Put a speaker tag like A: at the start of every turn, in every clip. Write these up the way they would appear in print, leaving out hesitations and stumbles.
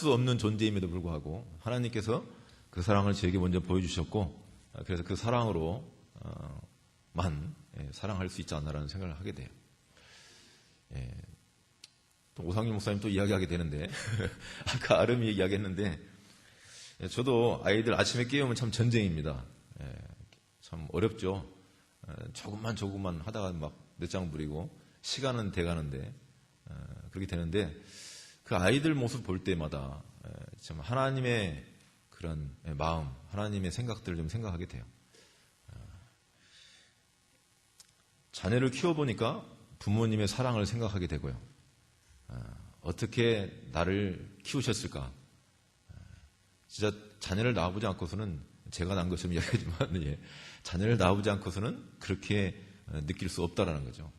A: 수 없는 존재임에도 불구하고 하나님께서 그 사랑을 저에게 먼저 보여주셨고, 그래서 그 사랑으로만 사랑할 수 있지 않나라는 생각을 하게 돼요. 또 오상일 목사님 또 이야기하게 되는데 아까 아름이 이야기했는데, 저도 아이들 아침에 깨우면 참 전쟁입니다. 참 어렵죠. 조금만 하다가 막 늦장 부리고 시간은 돼가는데 그렇게 되는데, 그 아이들 모습 볼 때마다 참 하나님의 그런 마음, 하나님의 생각들을 좀 생각하게 돼요. 자녀를 키워보니까 부모님의 사랑을 생각하게 되고요. 어떻게 나를 키우셨을까? 진짜 자녀를 낳아보지 않고서는, 제가 낳은 것처럼 이야기하지만, 자녀를 낳아보지 않고서는 그렇게 느낄 수 없다라는 거죠.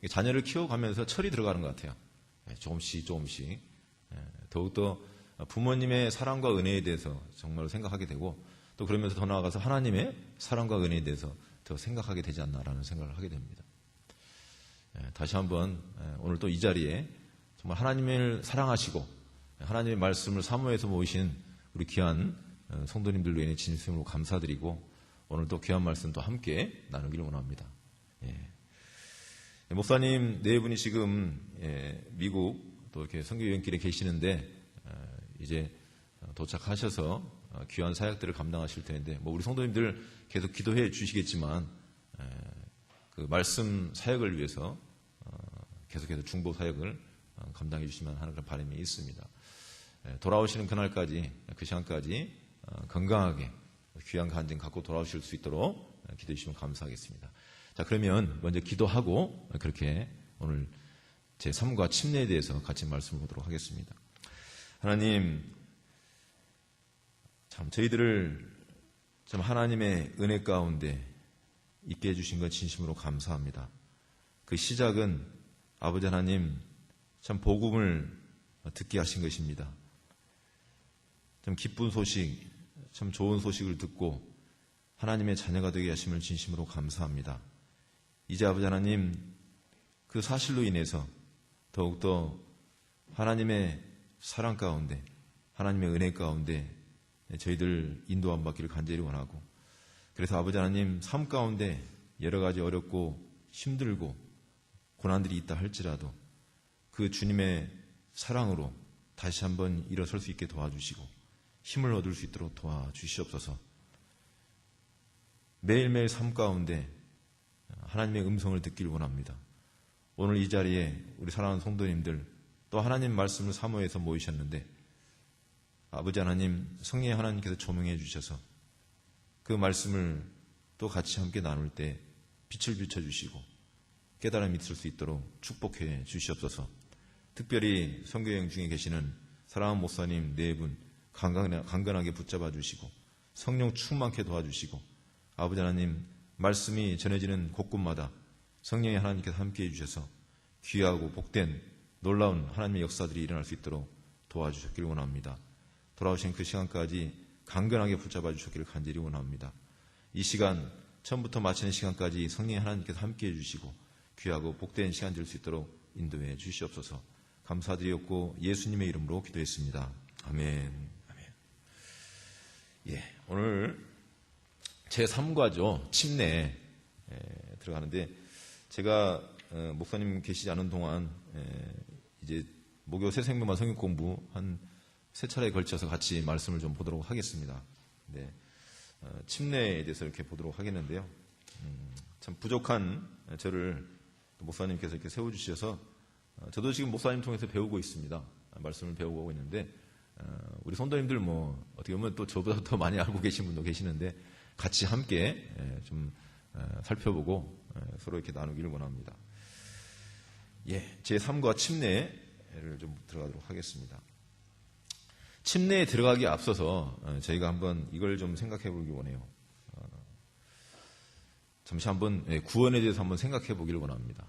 A: 자녀를 키워가면서 철이 들어가는 것 같아요. 조금씩. 더욱더 부모님의 사랑과 은혜에 대해서 정말로 생각하게 되고, 또 그러면서 더 나아가서 하나님의 사랑과 은혜에 대해서 더 생각하게 되지 않나라는 생각을 하게 됩니다. 다시 한번 오늘 또 이 자리에 정말 하나님을 사랑하시고 하나님의 말씀을 사모해서 모이신 우리 귀한 성도님들로 인해 진심으로 감사드리고, 오늘 또 귀한 말씀 또 함께 나누기를 원합니다. 목사님 네 분이 지금 미국 또 이렇게 선교 여행길에 계시는데, 이제 도착하셔서 귀한 사역들을 감당하실 텐데, 우리 성도님들 계속 기도해 주시겠지만, 그 말씀 사역을 위해서 계속해서 중보 사역을 감당해 주시면 하는 그런 바람이 있습니다. 돌아오시는 그날까지, 그 시간까지 건강하게 귀한 간증 갖고 돌아오실 수 있도록 기도해 주시면 감사하겠습니다. 자, 그러면 먼저 기도하고 그렇게 오늘 제 삶과 침례에 대해서 같이 말씀을 보도록 하겠습니다. 하나님, 참 저희들을 참 하나님의 은혜 가운데 있게 해주신 것 진심으로 감사합니다. 그 시작은 아버지 하나님 참 복음을 듣게 하신 것입니다. 참 기쁜 소식, 참 좋은 소식을 듣고 하나님의 자녀가 되게 하심을 진심으로 감사합니다. 이제 아버지 하나님, 그 사실로 인해서 더욱더 하나님의 사랑 가운데, 하나님의 은혜 가운데 저희들 인도함 받기를 간절히 원하고, 그래서 아버지 하나님 삶 가운데 여러 가지 어렵고 힘들고 고난들이 있다 할지라도 그 주님의 사랑으로 다시 한번 일어설 수 있게 도와주시고 힘을 얻을 수 있도록 도와주시옵소서. 매일매일 삶 가운데 하나님의 음성을 듣기를 원합니다. 오늘 이 자리에 우리 사랑하는 성도님들, 또 하나님 말씀을 사모해서 모이셨는데, 아버지 하나님, 성령의 하나님께서 조명해 주셔서 그 말씀을 또 같이 함께 나눌 때 빛을 비춰주시고 깨달음이 있을 수 있도록 축복해 주시옵소서. 특별히 선교여행 중에 계시는 사랑하는 목사님 네 분 강건하게 붙잡아 주시고 성령 충만케 도와주시고, 아버지 하나님 말씀이 전해지는 곳곳마다 성령의 하나님께서 함께해 주셔서 귀하고 복된 놀라운 하나님의 역사들이 일어날 수 있도록 도와주셨기를 원합니다. 돌아오신 그 시간까지 강건하게 붙잡아 주셨기를 간절히 원합니다. 이 시간 처음부터 마치는 시간까지 성령의 하나님께서 함께해 주시고 귀하고 복된 시간 될 수 있도록 인도해 주시옵소서. 감사드리옵고 예수님의 이름으로 기도했습니다. 아멘. 오늘 제3과죠. 침례에 들어가는데, 제가 목사님 계시지 않은 동안 이제 목요 새생명만 성경 공부 한 3차례에 걸쳐서 같이 말씀을 좀 보도록 하겠습니다. 침례에 대해서 이렇게 보도록 하겠는데요. 참 부족한 저를 목사님께서 이렇게 세워주셔서 저도 지금 목사님 통해서 배우고 있습니다. 말씀을 배우고 있는데, 우리 성도님들 어떻게 보면 또 저보다 더 많이 알고 계신 분도 계시는데 같이 함께 좀 살펴보고 서로 이렇게 나누기를 원합니다. 제3과 침례를 좀 들어가도록 하겠습니다. 침례에 들어가기에 앞서서 저희가 한번 이걸 좀 생각해 보기 원해요. 잠시 한번 구원에 대해서 한번 생각해 보기를 원합니다.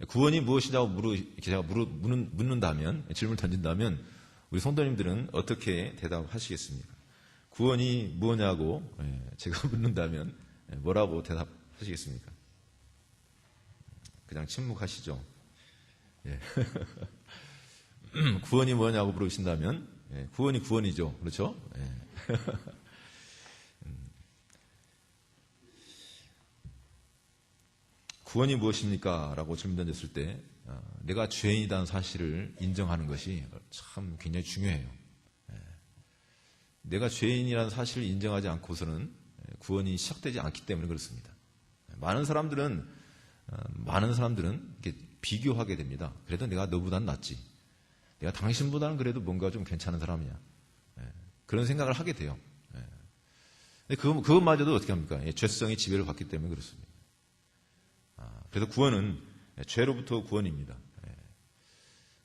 A: 구원이 무엇이냐고 제가 묻는다면, 질문을 던진다면 우리 성도님들은 어떻게 대답하시겠습니까? 구원이 뭐냐고 제가 묻는다면 뭐라고 대답하시겠습니까? 그냥 침묵하시죠. 구원이 뭐냐고 물으신다면, 구원이 구원이죠. 그렇죠? 구원이 무엇입니까? 라고 질문 던졌을 때 내가 죄인이라는 사실을 인정하는 것이 참 굉장히 중요해요. 내가 죄인이라는 사실을 인정하지 않고서는 구원이 시작되지 않기 때문에 그렇습니다. 많은 사람들은 이렇게 비교하게 됩니다. 그래도 내가 너보다는 낫지. 내가 당신보다는 그래도 뭔가 좀 괜찮은 사람이야. 그런 생각을 하게 돼요. 근데 그것마저도 어떻게 합니까? 죄성이 지배를 받기 때문에 그렇습니다. 그래서 구원은 죄로부터 구원입니다.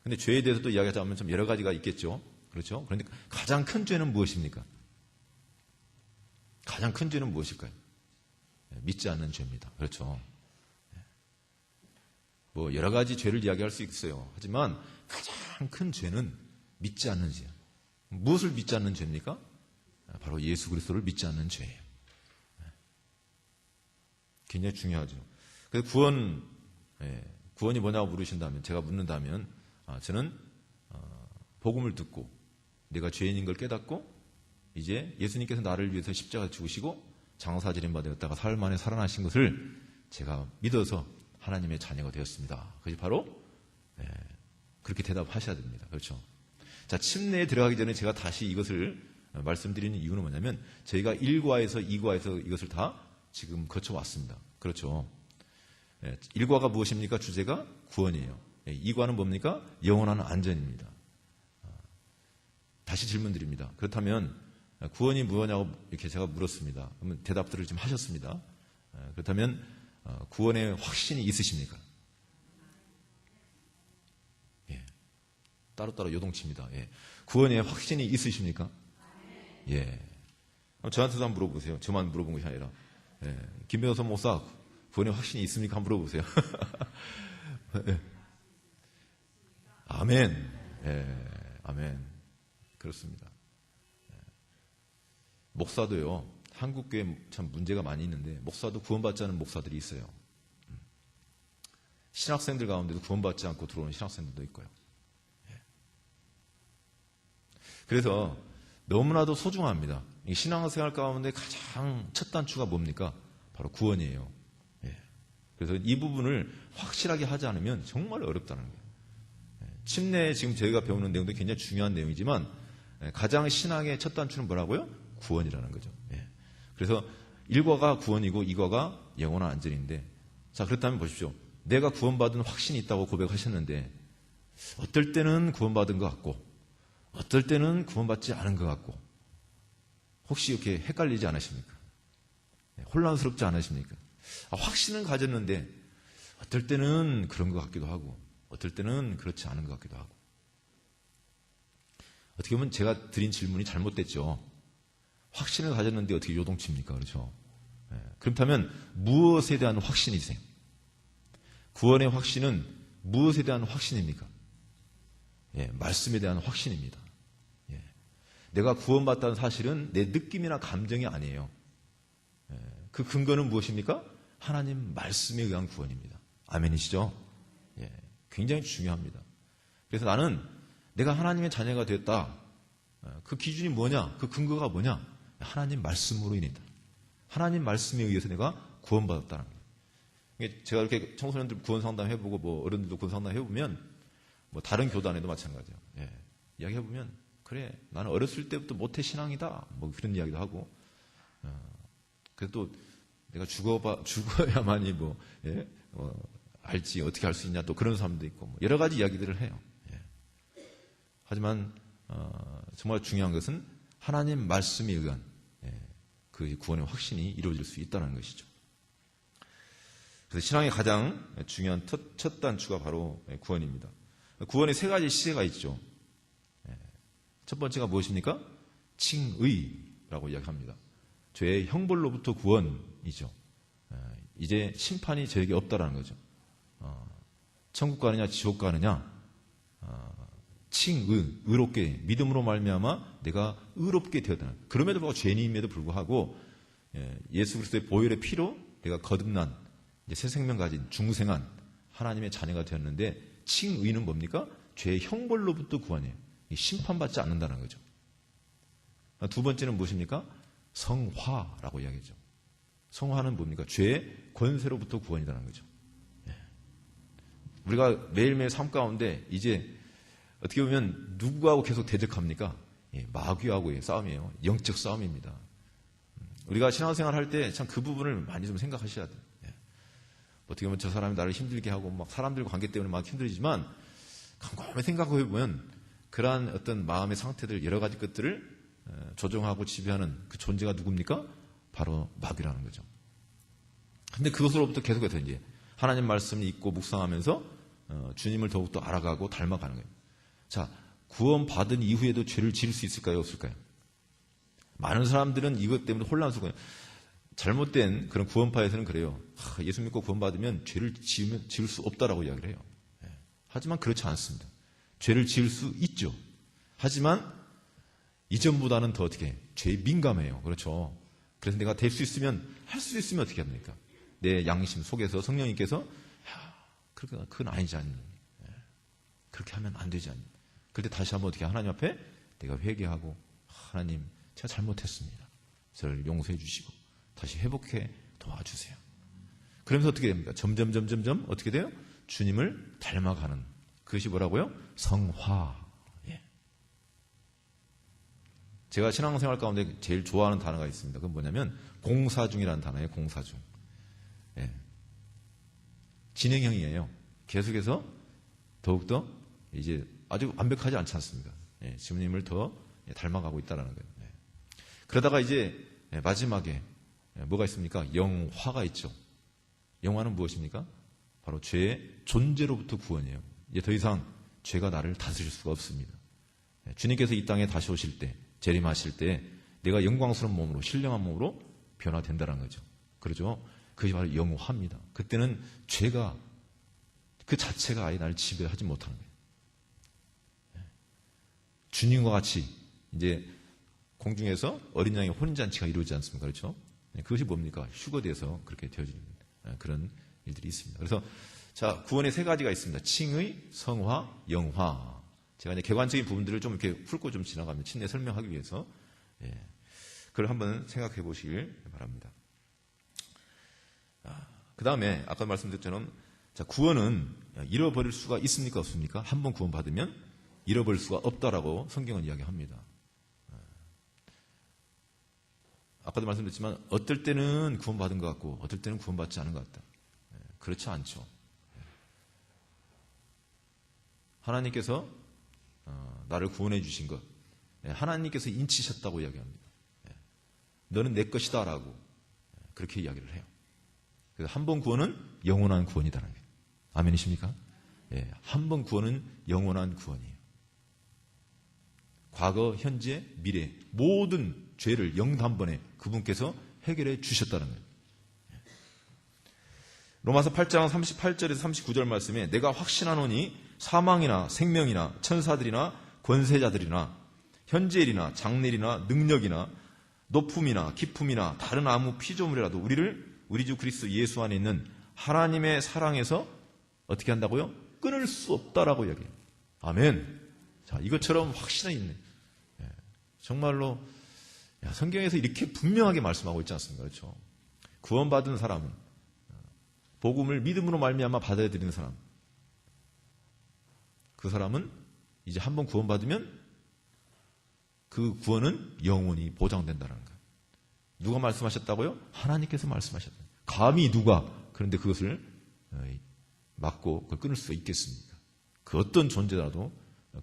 A: 근데 죄에 대해서 또 이야기하자면 좀 여러 가지가 있겠죠. 그렇죠? 그런데 가장 큰 죄는 무엇입니까? 가장 큰 죄는 무엇일까요? 믿지 않는 죄입니다. 그렇죠? 뭐 여러 가지 죄를 이야기할 수 있어요. 하지만 가장 큰 죄는 믿지 않는 죄예요. 무엇을 믿지 않는 죄입니까? 바로 예수 그리스도를 믿지 않는 죄예요. 굉장히 중요하죠. 그래서 구원이 뭐냐고 물으신다면, 제가 묻는다면, 저는 복음을 듣고 내가 죄인인 걸 깨닫고 이제 예수님께서 나를 위해서 십자가 죽으시고 장사지림 받았다가 사흘 만에 살아나신 것을 제가 믿어서 하나님의 자녀가 되었습니다. 그것이 바로 그렇게 대답하셔야 됩니다. 그렇죠? 자, 침례에 들어가기 전에 제가 다시 이것을 말씀드리는 이유는 뭐냐면 저희가 1과에서 2과에서 이것을 다 지금 거쳐왔습니다. 그렇죠? 1과가 무엇입니까? 주제가 구원이에요. 2과는 뭡니까? 영원한 안전입니다. 다시 질문드립니다. 그렇다면 구원이 뭐냐고 이렇게 제가 물었습니다. 그러면 대답들을 좀 하셨습니다. 그렇다면 구원의 확신이 있으십니까? 예. 따로따로 요동칩니다. 예. 구원의 확신이 있으십니까? 예. 저한테도 한번 물어보세요. 저만 물어본 것이 아니라. 김 변호사 목사, 구원의 확신이 있습니까? 한번 물어보세요. 예. 아멘. 아멘. 그렇습니다. 목사도요, 한국교회 참 문제가 많이 있는데, 목사도 구원받지 않은 목사들이 있어요. 신학생들 가운데도 구원받지 않고 들어오는 신학생들도 있고요. 그래서 너무나도 소중합니다. 신앙생활 가운데 가장 첫 단추가 뭡니까? 바로 구원이에요. 그래서 이 부분을 확실하게 하지 않으면 정말 어렵다는 거예요. 침례 지금 저희가 배우는 내용도 굉장히 중요한 내용이지만 가장 신앙의 첫 단추는 뭐라고요? 구원이라는 거죠. 그래서 1과가 구원이고 2과가 영원한 안전인데, 자, 그렇다면 보십시오. 내가 구원받은 확신이 있다고 고백하셨는데 어떨 때는 구원받은 것 같고 어떨 때는 구원받지 않은 것 같고, 혹시 이렇게 헷갈리지 않으십니까? 혼란스럽지 않으십니까? 확신은 가졌는데 어떨 때는 그런 것 같기도 하고 어떨 때는 그렇지 않은 것 같기도 하고. 어떻게 보면 제가 드린 질문이 잘못됐죠. 확신을 가졌는데 어떻게 요동칩니까? 그렇죠? 그렇다면 무엇에 대한 확신이세요? 구원의 확신은 무엇에 대한 확신입니까? 말씀에 대한 확신입니다. 내가 구원받다는 사실은 내 느낌이나 감정이 아니에요. 그 근거는 무엇입니까? 하나님 말씀에 의한 구원입니다. 아멘이시죠? 굉장히 중요합니다. 그래서 나는 내가 하나님의 자녀가 되었다. 그 기준이 뭐냐? 그 근거가 뭐냐? 하나님 말씀으로 인해다. 하나님 말씀에 의해서 내가 구원받았다는 거예요. 제가 이렇게 청소년들 구원 상담 해보고 뭐 어른들도 구원 상담 해보면 뭐 다른 교단에도 마찬가지예요. 이야기해보면 그래, 나는 어렸을 때부터 모태 신앙이다. 뭐 그런 이야기도 하고, 그래서 또 내가 죽어야만이 알지, 어떻게 할 수 있냐, 또 그런 사람도 있고, 뭐 여러 가지 이야기들을 해요. 하지만, 정말 중요한 것은 하나님 말씀에 의한 그 구원의 확신이 이루어질 수 있다는 것이죠. 그래서 신앙의 가장 중요한 첫 단추가 바로 구원입니다. 구원의 세 가지 시제가 있죠. 첫 번째가 무엇입니까? 칭의라고 이야기합니다. 죄의 형벌로부터 구원이죠. 이제 심판이 저에게 없다라는 거죠. 천국 가느냐 지옥 가느냐, 의롭게 믿음으로 말미암아 내가 의롭게 되었다. 그럼에도 불구하고 죄인임에도 불구하고 예수 그리스도의 보혈의 피로 내가 거듭난 이제 새 생명 가진 중생한 하나님의 자녀가 되었는데, 칭의는 뭡니까? 죄의 형벌로부터 구원이에요. 심판받지 않는다는 거죠. 두 번째는 무엇입니까? 성화라고 이야기하죠. 성화는 뭡니까? 죄의 권세로부터 구원이라는 거죠. 우리가 매일매일 삶 가운데 이제 어떻게 보면 누구하고 계속 대적합니까? 마귀하고의 싸움이에요. 영적 싸움입니다. 우리가 신앙생활 할 때 참 그 부분을 많이 좀 생각하셔야 돼요. 어떻게 보면 저 사람이 나를 힘들게 하고 막 사람들과 관계 때문에 막 힘들지만 곰곰이 생각해 보면 그러한 어떤 마음의 상태들 여러 가지 것들을 조종하고 지배하는 그 존재가 누굽니까? 바로 마귀라는 거죠. 근데 그것으로부터 계속해서 이제 하나님 말씀을 읽고 묵상하면서 주님을 더욱더 알아가고 닮아가는 거예요. 자, 구원받은 이후에도 죄를 지을 수 있을까요? 없을까요? 많은 사람들은 이것 때문에 혼란스러워요. 잘못된 그런 구원파에서는 그래요. 예수 믿고 구원받으면 죄를 지을 수 없다라고 이야기를 해요. 하지만 그렇지 않습니다. 죄를 지을 수 있죠. 하지만 이전보다는 더 어떻게 죄에 민감해요. 그렇죠. 그래서 내가 될 수 있으면 할 수 있으면 어떻게 합니까? 내 양심 속에서 성령님께서 그건 아니지 않니? 그렇게 하면 안 되지 않니? 그럴 때 다시 한번 어떻게 하나님 앞에 내가 회개하고 하나님 제가 잘못했습니다. 저를 용서해 주시고 다시 회복해 도와주세요. 그러면서 어떻게 됩니까? 점점 어떻게 돼요? 주님을 닮아가는 그것이 뭐라고요? 성화. 제가 신앙생활 가운데 제일 좋아하는 단어가 있습니다. 그건 뭐냐면 공사중이라는 단어예요. 공사중. 진행형이에요. 계속해서 더욱더 이제 아주 완벽하지 않지 않습니까? 주님을 더 닮아가고 있다는 거예요. 그러다가 이제 마지막에 뭐가 있습니까? 영화가 있죠. 영화는 무엇입니까? 바로 죄의 존재로부터 구원이에요. 이제 더 이상 죄가 나를 다스릴 수가 없습니다. 주님께서 이 땅에 다시 오실 때, 재림하실 때 내가 영광스러운 몸으로, 신령한 몸으로 변화된다는 거죠. 그러죠? 그것이 바로 영화입니다. 그때는 죄가 그 자체가 아예 나를 지배하지 못하는 거예요. 주님과 같이 이제 공중에서 어린 양의 혼인잔치가 이루어지지 않습니까? 그렇죠? 그것이 뭡니까? 휴거돼서 그렇게 되어지는 그런 일들이 있습니다. 그래서 자, 구원의 세 가지가 있습니다. 칭의, 성화, 영화. 제가 이제 객관적인 부분들을 좀 이렇게 훑고 좀 지나가면 친내 설명하기 위해서 그걸 한번 생각해 보시길 바랍니다. 그 다음에 아까 말씀드렸처럼 자, 구원은 잃어버릴 수가 있습니까? 없습니까? 한번 구원받으면 잃어버릴 수가 없다라고 성경은 이야기합니다. 아까도 말씀드렸지만 어떨 때는 구원받은 것 같고 어떨 때는 구원받지 않은 것 같다. 그렇지 않죠. 하나님께서 나를 구원해 주신 것, 하나님께서 인치셨다고 이야기합니다. 너는 내 것이다 라고 그렇게 이야기를 해요. 그래서 한 번 구원은 영원한 구원이다라는 거예요. 아멘이십니까? 한 번 구원은 영원한 구원이에요. 과거, 현재, 미래 모든 죄를 영단번에 그분께서 해결해 주셨다는 거예요. 로마서 8장 38절에서 39절 말씀에 내가 확신하노니 사망이나 생명이나 천사들이나 권세자들이나 현재일이나 장래일이나 능력이나 높음이나 깊음이나 다른 아무 피조물이라도 우리 주 그리스도 예수 안에 있는 하나님의 사랑에서 어떻게 한다고요? 끊을 수 없다라고 이야기해요. 아멘. 자, 이것처럼 확신이 있네. 정말로 성경에서 이렇게 분명하게 말씀하고 있지 않습니까? 그렇죠? 구원받은 사람은 복음을 믿음으로 말미암아 받아들이는 사람, 그 사람은 이제 한번 구원받으면 그 구원은 영원히 보장된다는 거예요. 누가 말씀하셨다고요? 하나님께서 말씀하셨다. 감히 누가 그런데 그것을 막고 그걸 끊을 수가 있겠습니까? 그 어떤 존재라도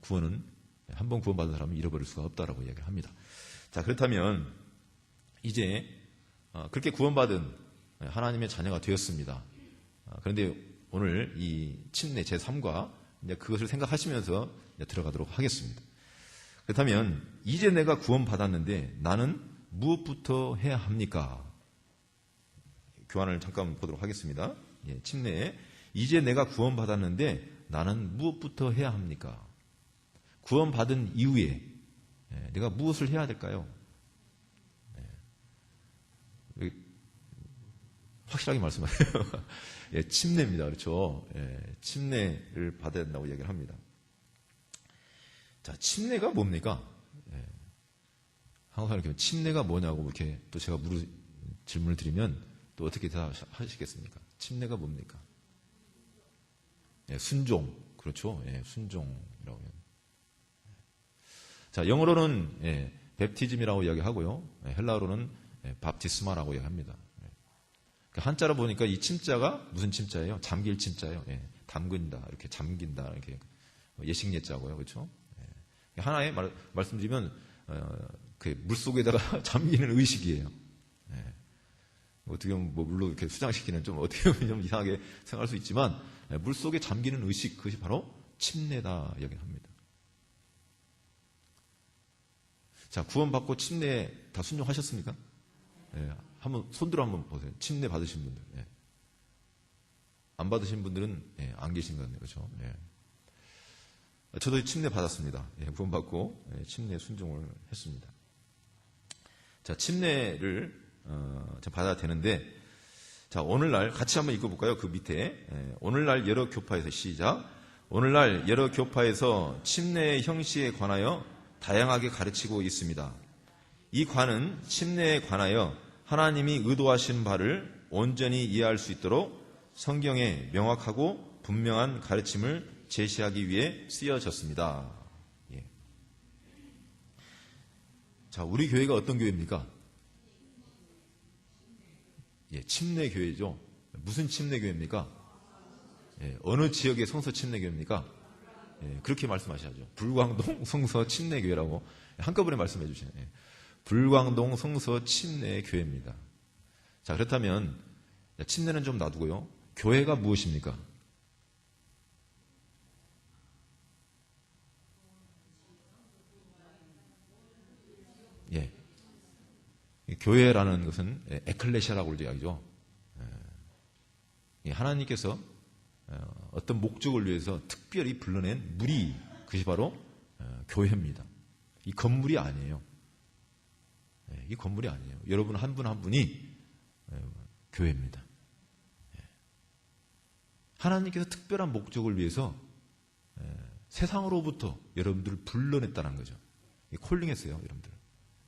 A: 구원은 한번 구원받은 사람은 잃어버릴 수가 없다라고 이야기를 합니다. 자, 그렇다면 이제 그렇게 구원받은 하나님의 자녀가 되었습니다. 그런데 오늘 이 침례 제3과 이제 그것을 생각하시면서 이제 들어가도록 하겠습니다. 그렇다면 이제 내가 구원받았는데 나는 무엇부터 해야 합니까? 교환을 잠깐 보도록 하겠습니다. 침례에 이제 내가 구원받았는데 나는 무엇부터 해야 합니까? 구원받은 이후에 내가 무엇을 해야 될까요? 확실하게 말씀하세요. 침례입니다. 그렇죠? 침례를 받아야 된다고 얘기를 합니다. 자, 침례가 뭡니까? 예. 항상 이렇게 침례가 뭐냐고 이렇게 또 제가 질문을 드리면 또 어떻게 대답하시겠습니까? 침례가 뭡니까? 예, 순종. 그렇죠. 예, 순종이라고 해요. 자, 영어로는 베프티즘이라고 이야기하고요. 헬라어로는 밥티스마라고 이야기합니다. 한자로 보니까 이 침자가 무슨 침자예요? 잠길 침자예요. 담근다, 이렇게 잠긴다, 이렇게 예식예자고요, 그렇죠? 하나의 말씀드리면 그 물 속에다가 잠기는 의식이에요. 어떻게 보면 뭐 물로 이렇게 수장시키는 좀 어떻게 보면 좀 이상하게 생각할 수 있지만 물 속에 잠기는 의식, 그것이 바로 침례다 이야기를 합니다. 자, 구원받고 침례 다 순종하셨습니까? 한번 손들어 한번 보세요. 침례 받으신 분들. 안 받으신 분들은 안 계신 거네요, 그렇죠? 저도 침례 받았습니다. 구원받고 침례 순종을 했습니다. 자, 침례를 받아야 되는데, 자, 오늘날 같이 한번 읽어볼까요? 그 밑에 오늘날 여러 교파에서 시작. 오늘날 여러 교파에서 침례의 형식에 관하여 다양하게 가르치고 있습니다. 이 관은 침례에 관하여 하나님이 의도하신 바를 온전히 이해할 수 있도록 성경에 명확하고 분명한 가르침을 제시하기 위해 쓰여졌습니다. 예. 자, 우리 교회가 어떤 교회입니까? 예, 침례교회죠. 무슨 침례교회입니까? 어느 지역의 성서 침례교회입니까? 그렇게 말씀하셔야죠. 불광동 성서 침례교회라고 한꺼번에 말씀해 주시네요. 불광동 성서 침례교회입니다. 자, 그렇다면 침례는 좀 놔두고요. 교회가 무엇입니까? 예. 교회라는 것은 에클레시아라고 이야기죠. 하나님께서 어떤 목적을 위해서 특별히 불러낸 무리, 그것이 바로 교회입니다. 이 건물이 아니에요. 이 건물이 아니에요. 여러분 한 분 한 분이 교회입니다. 하나님께서 특별한 목적을 위해서 세상으로부터 여러분들을 불러냈다는 거죠. 콜링했어요, 여러분들.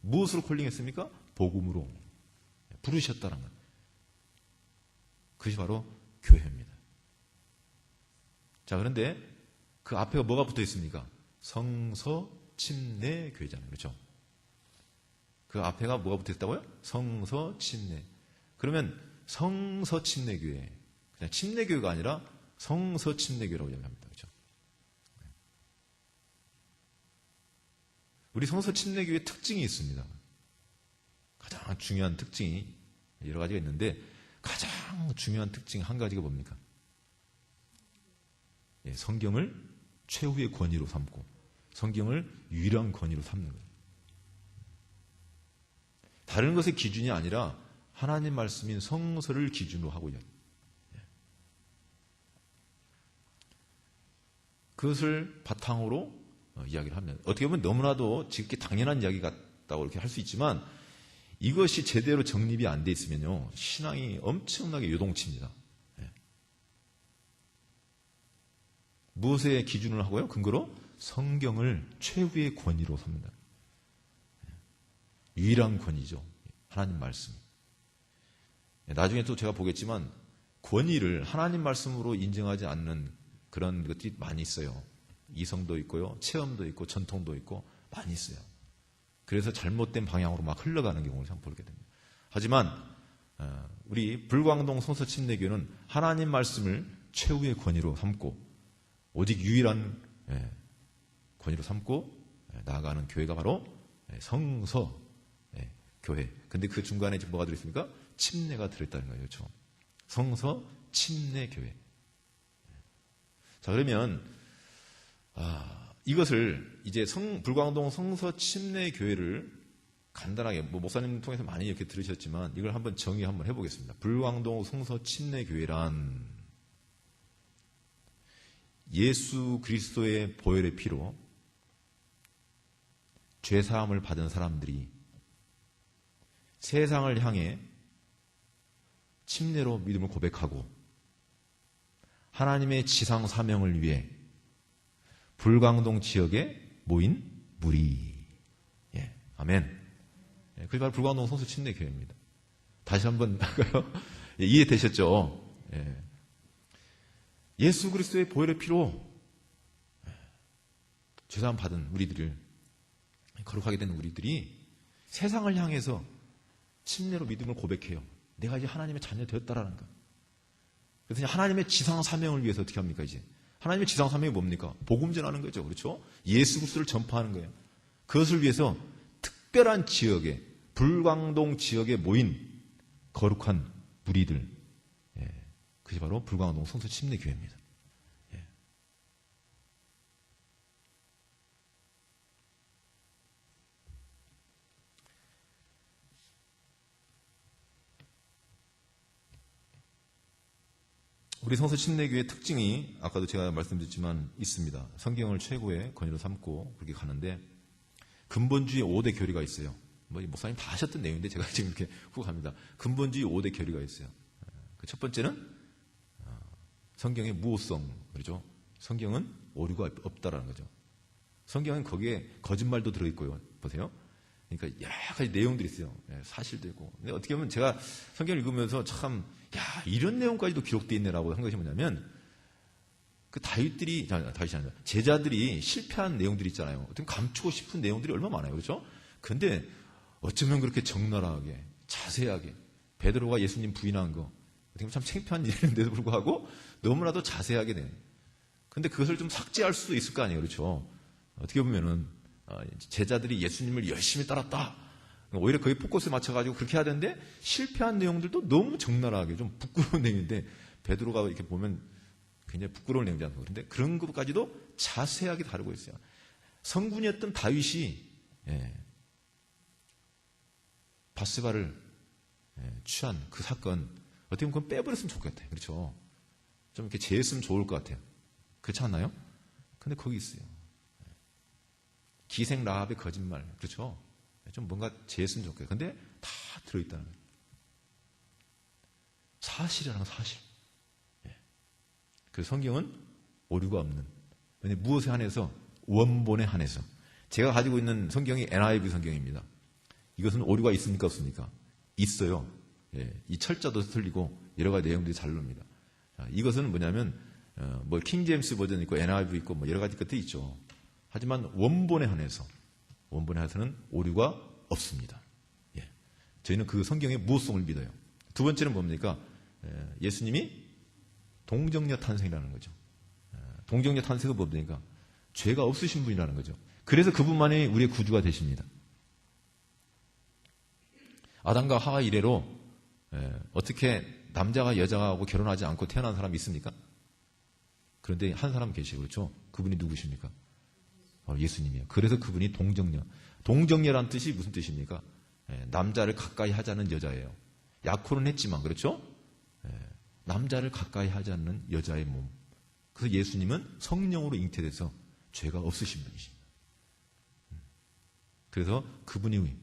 A: 무엇으로 콜링했습니까? 복음으로 부르셨다는 것. 그것이 바로 교회입니다. 자, 그런데 그 앞에 뭐가 붙어 있습니까? 성서 침례 교회잖아요. 그렇죠? 그 앞에가 뭐가 붙어 있다고요? 성서 침례. 그러면 성서 침례 교회. 그냥 침례 교회가 아니라 성서 침례 교회라고 이야기합니다. 그렇죠? 우리 성서 침례 교회의 특징이 있습니다. 가장 중요한 특징이 여러 가지가 있는데 가장 중요한 특징 한 가지가 뭡니까? 성경을 최후의 권위로 삼고 성경을 유일한 권위로 삼는 거예요. 다른 것의 기준이 아니라 하나님 말씀인 성서를 기준으로 하고 있는 그것을 바탕으로 이야기를 하면 어떻게 보면 너무나도 지극히 당연한 이야기 같다고 이렇게 할 수 있지만 이것이 제대로 정립이 안 돼 있으면요 신앙이 엄청나게 요동칩니다. 무엇의 기준을 하고요? 근거로 성경을 최후의 권위로 삼는다. 유일한 권위죠. 하나님 말씀. 나중에 또 제가 보겠지만 권위를 하나님 말씀으로 인정하지 않는 그런 것들이 많이 있어요. 이성도 있고요. 체험도 있고 전통도 있고 많이 있어요. 그래서 잘못된 방향으로 막 흘러가는 경우를 참 보게 됩니다. 하지만 우리 불광동 성서 침례교는 하나님 말씀을 최후의 권위로 삼고 오직 유일한 권위로 삼고 나아가는 교회가 바로 성서 교회. 근데 그 중간에 지금 뭐가 들어있습니까? 침례가 들어있다는 거예요. 그렇죠? 성서 침례 교회. 자, 그러면 이것을 이제 불광동 성서 침례 교회를 간단하게 목사님 통해서 많이 이렇게 들으셨지만 이걸 한번 정의 한번 해보겠습니다. 불광동 성서 침례 교회란 예수 그리스도의 보혈의 피로 죄사함을 받은 사람들이 세상을 향해 침례로 믿음을 고백하고 하나님의 지상 사명을 위해 불광동 지역에 모인 무리. 예, 아멘. 예, 그게 바로 불광동 성수 침례교회입니다. 다시 한번 할까요? 예, 이해되셨죠? 예. 예수 그리스도의 보혈의 피로 죄사함 받은 우리들을, 거룩하게 된 우리들이 세상을 향해서 침례로 믿음을 고백해요. 내가 이제 하나님의 자녀 되었다라는 거. 그래서 하나님의 지상 사명을 위해서 어떻게 합니까, 이제? 하나님의 지상 사명이 뭡니까? 복음 전하는 거죠. 그렇죠? 예수 그리스도를 전파하는 거예요. 그것을 위해서 특별한 지역에, 불광동 지역에 모인 거룩한 무리들. 예, 그것이 바로 불광동 성수 침례교회입니다. 예. 우리 성수 침례교회의 특징이 아까도 제가 말씀드렸지만 있습니다. 성경을 최고의 권위로 삼고 그렇게 가는데 근본주의 5대 교리가 있어요. 뭐 목사님 다 하셨던 내용인데 제가 지금 이렇게 훅 합니다. 근본주의 5대 교리가 있어요. 그 첫 번째는 성경의 무오성, 그렇죠? 성경은 오류가 없다라는 거죠. 성경은 거기에 거짓말도 들어있고요. 보세요. 그러니까 여러 가지 내용들이 있어요. 사실도 있고. 근데 어떻게 보면 제가 성경을 읽으면서 참, 야, 이런 내용까지도 기록되어 있네라고 한 것이 뭐냐면, 그 다윗이 아니라 제자들이 실패한 내용들이 있잖아요. 어떻게 감추고 싶은 내용들이 얼마나 많아요. 그렇죠? 근데 어쩌면 그렇게 적나라하게, 자세하게, 베드로가 예수님 부인한 거, 어떻게 보면 참 창피한 일인데도 불구하고 너무나도 자세하게 된. 근데 그것을 좀 삭제할 수도 있을 거 아니에요. 그렇죠? 어떻게 보면은, 제자들이 예수님을 열심히 따랐다. 오히려 거기 포커스에 맞춰가지고 그렇게 해야 되는데 실패한 내용들도 너무 적나라하게 좀 부끄러운 내용인데 베드로가 이렇게 보면 굉장히 부끄러운 내용이지 않나요? 그런데 그런 것까지도 자세하게 다루고 있어요. 성군이었던 다윗이 바스바를 취한 그 사건 어떻게 보면 그건 빼버렸으면 좋겠대요. 그렇죠? 좀 이렇게 제했으면 좋을 것 같아요. 그렇지 않나요? 근데 거기 있어요. 기생 라합의 거짓말, 그렇죠? 좀 뭔가 제했으면 좋겠어요. 근데 다 들어있다는 거예요. 사실이라는 사실. 그 성경은 오류가 없는. 무엇에 한해서? 원본에 한해서. 제가 가지고 있는 성경이 NIV 성경입니다. 이것은 오류가 있습니까? 없습니까? 있어요. 이 철자도 틀리고 여러 가지 내용들이 잘 놉니다. 이것은 뭐냐면 뭐 킹제임스 버전 있고 NIV 있고 뭐 여러 가지 것들이 있죠. 하지만 원본에 한해서는 오류가 없습니다. 저희는 그 성경의 무엇성을 믿어요. 두 번째는 뭡니까? 예수님이 동정녀 탄생이라는 거죠. 동정녀 탄생은 뭡니까? 죄가 없으신 분이라는 거죠. 그래서 그분만이 우리의 구주가 되십니다. 아담과 하와 이래로 어떻게 남자가 여자하고 결혼하지 않고 태어난 사람이 있습니까? 그런데 한 사람 계시고 그렇죠? 그분이 누구십니까? 예수님이에요. 그래서 그분이 동정녀. 동정녀란 뜻이 무슨 뜻입니까? 남자를 가까이 하지 않는 여자예요. 약혼은 했지만 그렇죠? 남자를 가까이 하지 않는 여자의 몸. 그래서 예수님은 성령으로 잉태돼서 죄가 없으신 분이십니다. 그래서 그분이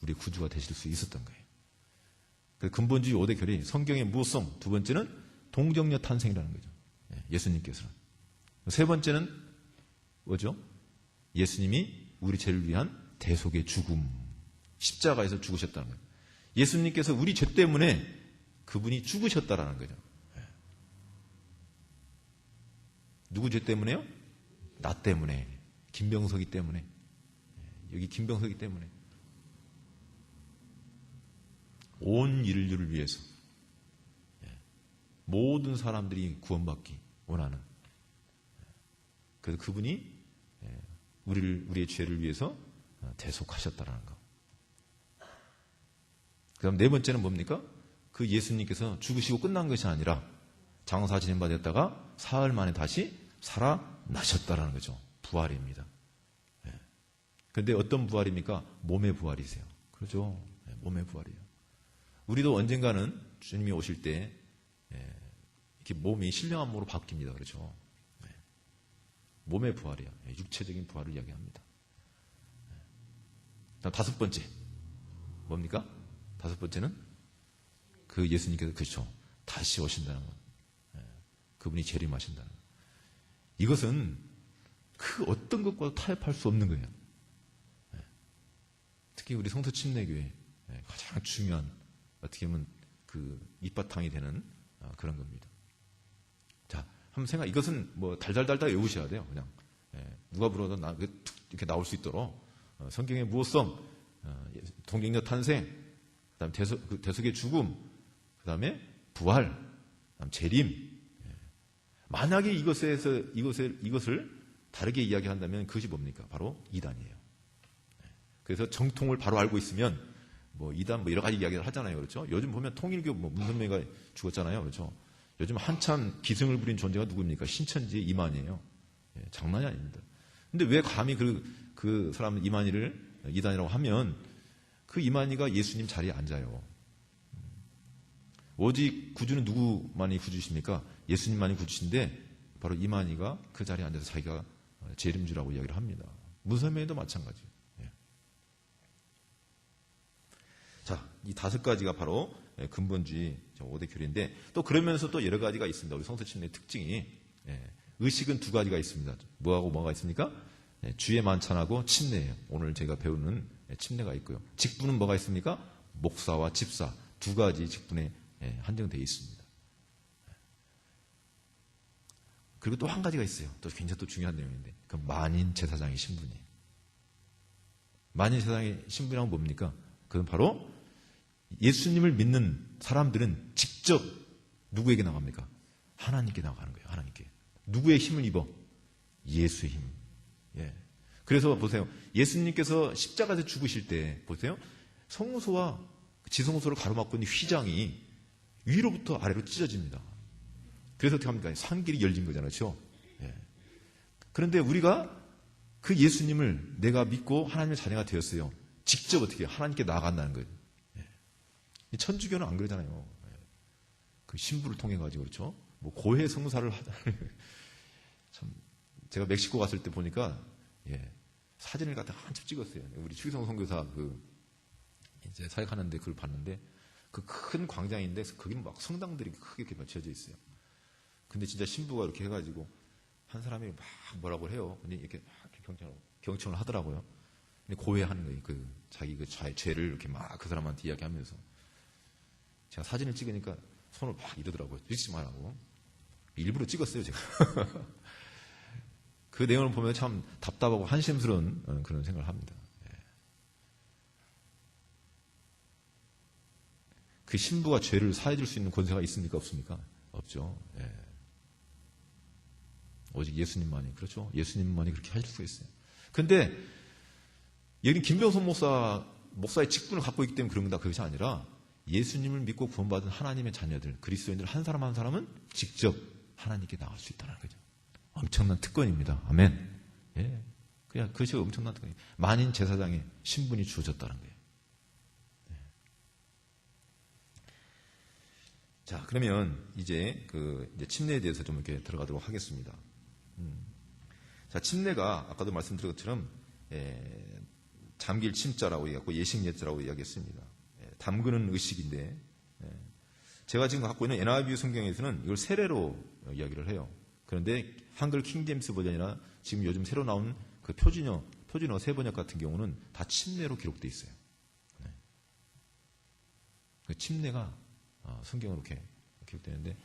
A: 우리 구주가 되실 수 있었던 거예요. 근본주의 5대 결이 성경의 무엇성, 두 번째는 동정녀 탄생이라는 거죠. 예수님께서는. 세 번째는 뭐죠? 예수님이 우리 죄를 위한 대속의 죽음, 십자가에서 죽으셨다는 거예요. 예수님께서 우리 죄 때문에 그분이 죽으셨다라는 거죠. 누구 죄 때문에요? 나 때문에. 김병석이 때문에. 여기 김병석이 때문에. 온 인류를 위해서. 모든 사람들이 구원받기 원하는. 그래서 그분이 우리의 죄를 위해서 대속하셨다라는 거. 그 다음 네 번째는 뭡니까? 그 예수님께서 죽으시고 끝난 것이 아니라 장사 지낸받았다가 사흘 만에 다시 살아나셨다라는 거죠. 부활입니다. 그런데 어떤 부활입니까? 몸의 부활이세요. 그렇죠? 몸의 부활이에요. 우리도 언젠가는 주님이 오실 때 이렇게 몸이 신령한 몸으로 바뀝니다. 그렇죠? 몸의 부활이에요. 육체적인 부활을 이야기합니다. 다음 다섯 번째 뭡니까? 다섯 번째는 그 예수님께서 그렇죠. 다시 오신다는 것. 그분이 재림하신다는 것. 이것은 그 어떤 것과도 타협할 수 없는 거예요. 특히 우리 성서 침례교회 가장 중요한 어떻게 보면 그 밑바탕이 되는 그런 겁니다. 자, 한번 이것은 뭐 달달달달 외우셔야 돼요. 그냥 누가 불어도 이렇게 나올 수 있도록 성경의 무엇성, 동정녀 탄생, 그다음에 대속의 죽음, 그다음에 부활, 그다음 재림. 만약에 이것을 다르게 이야기한다면 그것이 뭡니까? 바로 이단이에요. 그래서 정통을 바로 알고 있으면 뭐 이단 뭐 여러 가지 이야기를 하잖아요. 그렇죠? 요즘 보면 통일교 뭐 문선명이가 죽었잖아요. 그렇죠? 요즘 한참 기승을 부린 존재가 누굽니까? 신천지의 이만희예요. 장난이 아닙니다. 근데 왜 감히 그 사람 이만희를 이단이라고 하면 그 이만희가 예수님 자리에 앉아요. 오직 구주는 누구만이 구주십니까? 예수님만이 구주신데 바로 이만희가 그 자리에 앉아서 자기가 재림주라고 이야기를 합니다. 문선명도 마찬가지. 자, 이 5가지가 바로 근본주의 5대 교리인데 또 그러면서 또 여러 가지가 있습니다. 우리 성서 침례의 특징이 의식은 2가지가 있습니다. 뭐가 있습니까? 주의 만찬하고 침례예요. 오늘 제가 배우는 침례가 있고요. 직분은 뭐가 있습니까? 목사와 집사 2가지 직분에 한정되어 있습니다. 그리고 또 한 가지가 있어요. 또 굉장히 또 중요한 내용인데 그 만인 제사장의 신분이에요. 만인 제사장의 신분이란 뭡니까? 그건 바로 예수님을 믿는 사람들은 직접 누구에게 나갑니까? 하나님께 나가는 거예요. 하나님께. 누구의 힘을 입어? 예수의 힘. 그래서 보세요. 예수님께서 십자가에서 죽으실 때 보세요. 성소와 지성소를 가로막고 있는 휘장이 위로부터 아래로 찢어집니다. 그래서 어떻게 합니까? 산길이 열린 거잖아요. 그렇죠? 그런데 우리가 그 예수님을 내가 믿고 하나님의 자녀가 되었어요. 직접 어떻게 하나님께 나아간다는 거예요. 천주교는 안 그러잖아요. 그 신부를 통해 가지고 그렇죠. 뭐 고해 성사를 참 제가 멕시코 갔을 때 보니까 사진을 갖다 한참 찍었어요. 우리 추기성 선교사 이제 사역하는데 그걸 봤는데 그 큰 광장인데 거기는 막 성당들이 크게 이렇게 지어져 있어요. 근데 진짜 신부가 이렇게 해가지고 한 사람이 막 뭐라고 해요. 근데 이렇게 경청을 하더라고요. 근데 고해하는 거예요. 자기 죄를 이렇게 막 그 사람한테 이야기하면서. 제가 사진을 찍으니까 손을 막 이러더라고요. 찍지 말라고. 일부러 찍었어요, 제가. 그 내용을 보면 참 답답하고 한심스러운 그런 생각을 합니다. 그 신부가 죄를 사해줄 수 있는 권세가 있습니까? 없습니까? 없죠. 오직 예수님만이, 그렇죠? 예수님만이 그렇게 하실 수가 있어요. 근데 여기는 김병선 목사의 직분을 갖고 있기 때문에 그런 거다. 그것이 아니라 예수님을 믿고 구원받은 하나님의 자녀들, 그리스도인들 한 사람 직접 하나님께 나갈 수 있다는 거죠. 엄청난 특권입니다. 아멘. 그냥 그것이 엄청난 특권이에요. 만인 제사장의 신분이 주어졌다는 거예요. 자, 그러면 이제 이제 침례에 대해서 좀 이렇게 들어가도록 하겠습니다. 자, 침례가 아까도 말씀드린 것처럼 잠길 침자라고 얘기하고 예식예자라고 이야기했습니다. 담그는 의식인데 제가 지금 갖고 있는 NIV 성경에서는 이걸 세례로 이야기를 해요. 그런데 한글 킹제임스 버전이나 지금 요즘 새로 나온 그 표준어 세번역 같은 경우는 다 침례로 기록되어 있어요. 그 침례가 성경으로 이렇게 기록되는데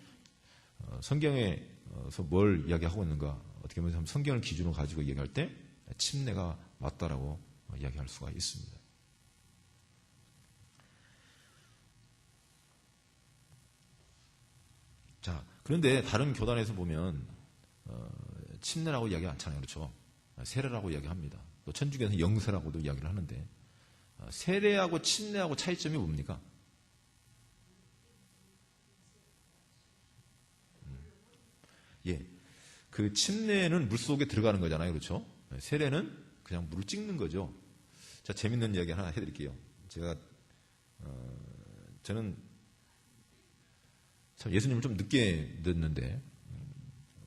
A: 성경에서 뭘 이야기하고 있는가 어떻게 보면 성경을 기준으로 가지고 이야기할 때 침례가 맞다라고 이야기할 수가 있습니다. 자, 그런데 다른 교단에서 보면 침례라고 이야기 않잖아요. 그렇죠? 세례라고 이야기합니다. 또 천주교에서는 영세라고도 이야기를 하는데 세례하고 침례하고 차이점이 뭡니까? 그 침례는 물속에 들어가는 거잖아요. 그렇죠? 세례는 그냥 물을 찍는 거죠. 자, 재밌는 이야기 하나 해드릴게요. 저는 참 예수님을 좀 늦게 듣는데,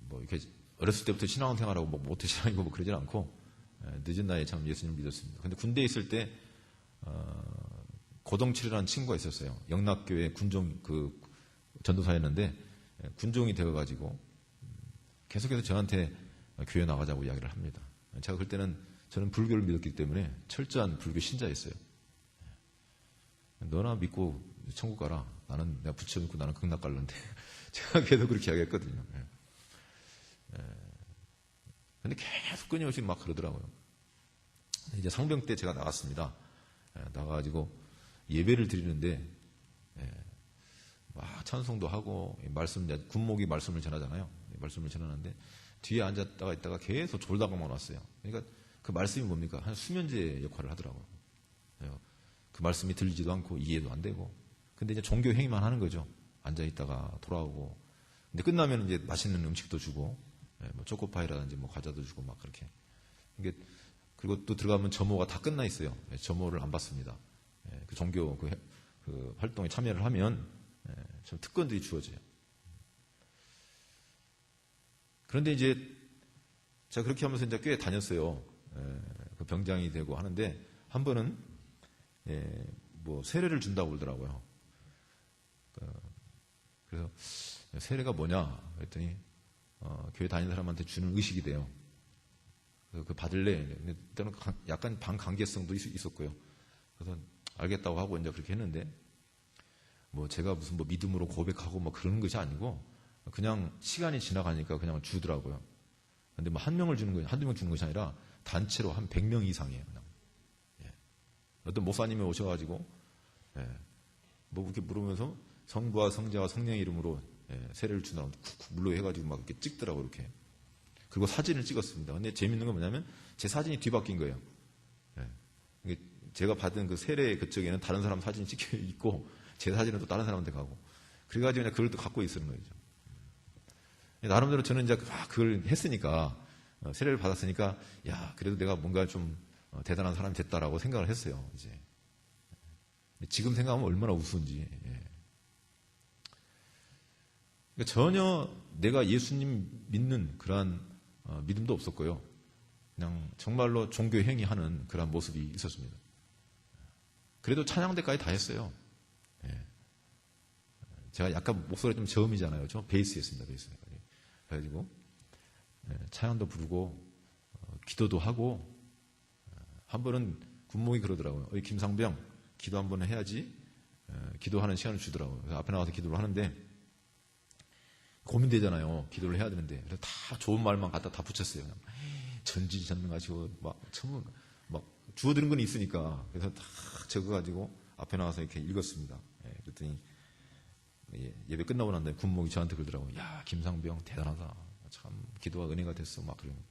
A: 뭐 이렇게 어렸을 때부터 신앙생활하고 뭐 모태신앙이고 뭐 그러진 않고, 늦은 나이에 참 예수님을 믿었습니다. 근데 군대에 있을 때, 고동칠이라는 친구가 있었어요. 영락교회 군종, 전도사였는데, 군종이 되어가지고, 계속해서 저한테 교회 나가자고 이야기를 합니다. 제가 그때는 저는 불교를 믿었기 때문에 철저한 불교 신자였어요. 너나 믿고 천국 가라. 나는 내가 부처 믿고 나는 극락 갈런데 제가 계속 그렇게 이야기했거든요. 근데 계속 끊임없이 막 그러더라고요. 이제 상병 때 제가 나갔습니다. 나가가지고 예배를 드리는데 막 찬송도 하고 말씀, 군목이 말씀을 전하잖아요. 말씀을 전하는데 뒤에 앉았다가 있다가 계속 졸다가만 왔어요. 그러니까 그 말씀이 뭡니까? 한 수면제 역할을 하더라고요. 그 말씀이 들리지도 않고 이해도 안 되고. 근데 이제 종교 행위만 하는 거죠. 앉아있다가 돌아오고. 근데 끝나면 이제 맛있는 음식도 주고, 뭐 초코파이라든지 뭐 과자도 주고 막 그렇게. 그리고 또 들어가면 점호가 다 끝나 있어요. 점호를 안 받습니다. 그 종교 그 활동에 참여를 하면 좀 특권들이 주어져요. 그런데 이제 제가 그렇게 하면서 이제 꽤 다녔어요. 그 병장이 되고 하는데 한 번은 뭐 세례를 준다고 그러더라고요. 그래서 세례가 뭐냐 그랬더니 교회 다니는 사람한테 주는 의식이 돼요. 그래서 그 받을래? 일단은 약간 반관계성도 있었고요. 그래서 알겠다고 하고 이제 그렇게 했는데 뭐 제가 무슨 뭐 믿음으로 고백하고 뭐 그러는 것이 아니고 그냥 시간이 지나가니까 그냥 주더라고요. 근데 뭐 한 명을 주는 거, 한두 명 주는 것이 아니라 단체로 한 100명 이상이에요. 그냥. 어떤 목사님이 오셔가지고 뭐 이렇게 물으면서 성부와 성자와 성령의 이름으로 세례를 준다고 쿡쿡 물로 해가지고 막 이렇게 찍더라고 이렇게. 그리고 사진을 찍었습니다. 근데 재밌는 건 뭐냐면 제 사진이 뒤바뀐 거예요. 제가 받은 그 세례 그쪽에는 다른 사람 사진이 찍혀 있고 제 사진은 또 다른 사람한테 가고. 그래가지고 그냥 그걸 또 갖고 있는 거죠. 나름대로 저는 이제 그걸 했으니까 세례를 받았으니까 야 그래도 내가 뭔가 좀 대단한 사람이 됐다라고 생각을 했어요. 이제 지금 생각하면 얼마나 우스운지. 그러니까 전혀 내가 예수님 믿는 그러한 믿음도 없었고요. 그냥 정말로 종교 행위하는 그런 모습이 있었습니다. 그래도 찬양대까지 다 했어요. 제가 약간 목소리가 좀 저음이잖아요. 저 베이스였습니다. 베이스. 그래가지고 찬양도 부르고 기도도 하고 한 번은 군목이 그러더라고요. 김상병 기도 한 번 해야지 기도하는 시간을 주더라고요. 그래서 앞에 나가서 기도를 하는데 고민되잖아요. 기도를 해야 되는데 그래서 다 좋은 말만 갖다 다 붙였어요. 그냥 전지전능하시고 막 전부 막 주워드는 건 있으니까 그래서 다 적어가지고 앞에 나와서 이렇게 읽었습니다. 그랬더니 예배 끝나고 난 다음에 군목이 저한테 그러더라고요. 야 김상병 대단하다. 참 기도가 은혜가 됐어. 막 그러면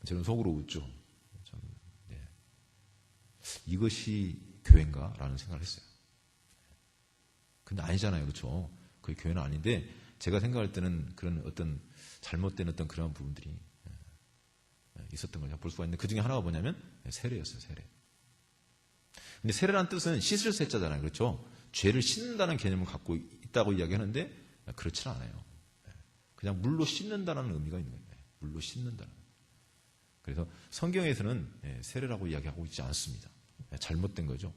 A: 저는 속으로 웃죠. 참, 이것이 교회인가? 라는 생각을 했어요. 근데 아니잖아요. 그렇죠? 그게 교회는 아닌데 제가 생각할 때는 그런 어떤 잘못된 어떤 그런 부분들이 있었던 걸 볼 수가 있는데 그 중에 하나가 뭐냐면 세례였어요. 세례. 근데 세례란 뜻은 씻을 세자잖아요. 그렇죠? 죄를 씻는다는 개념을 갖고 있다고 이야기하는데 그렇지는 않아요. 그냥 물로 씻는다는 의미가 있는 거예요. 물로 씻는다는. 그래서 성경에서는 세례라고 이야기하고 있지 않습니다. 잘못된 거죠.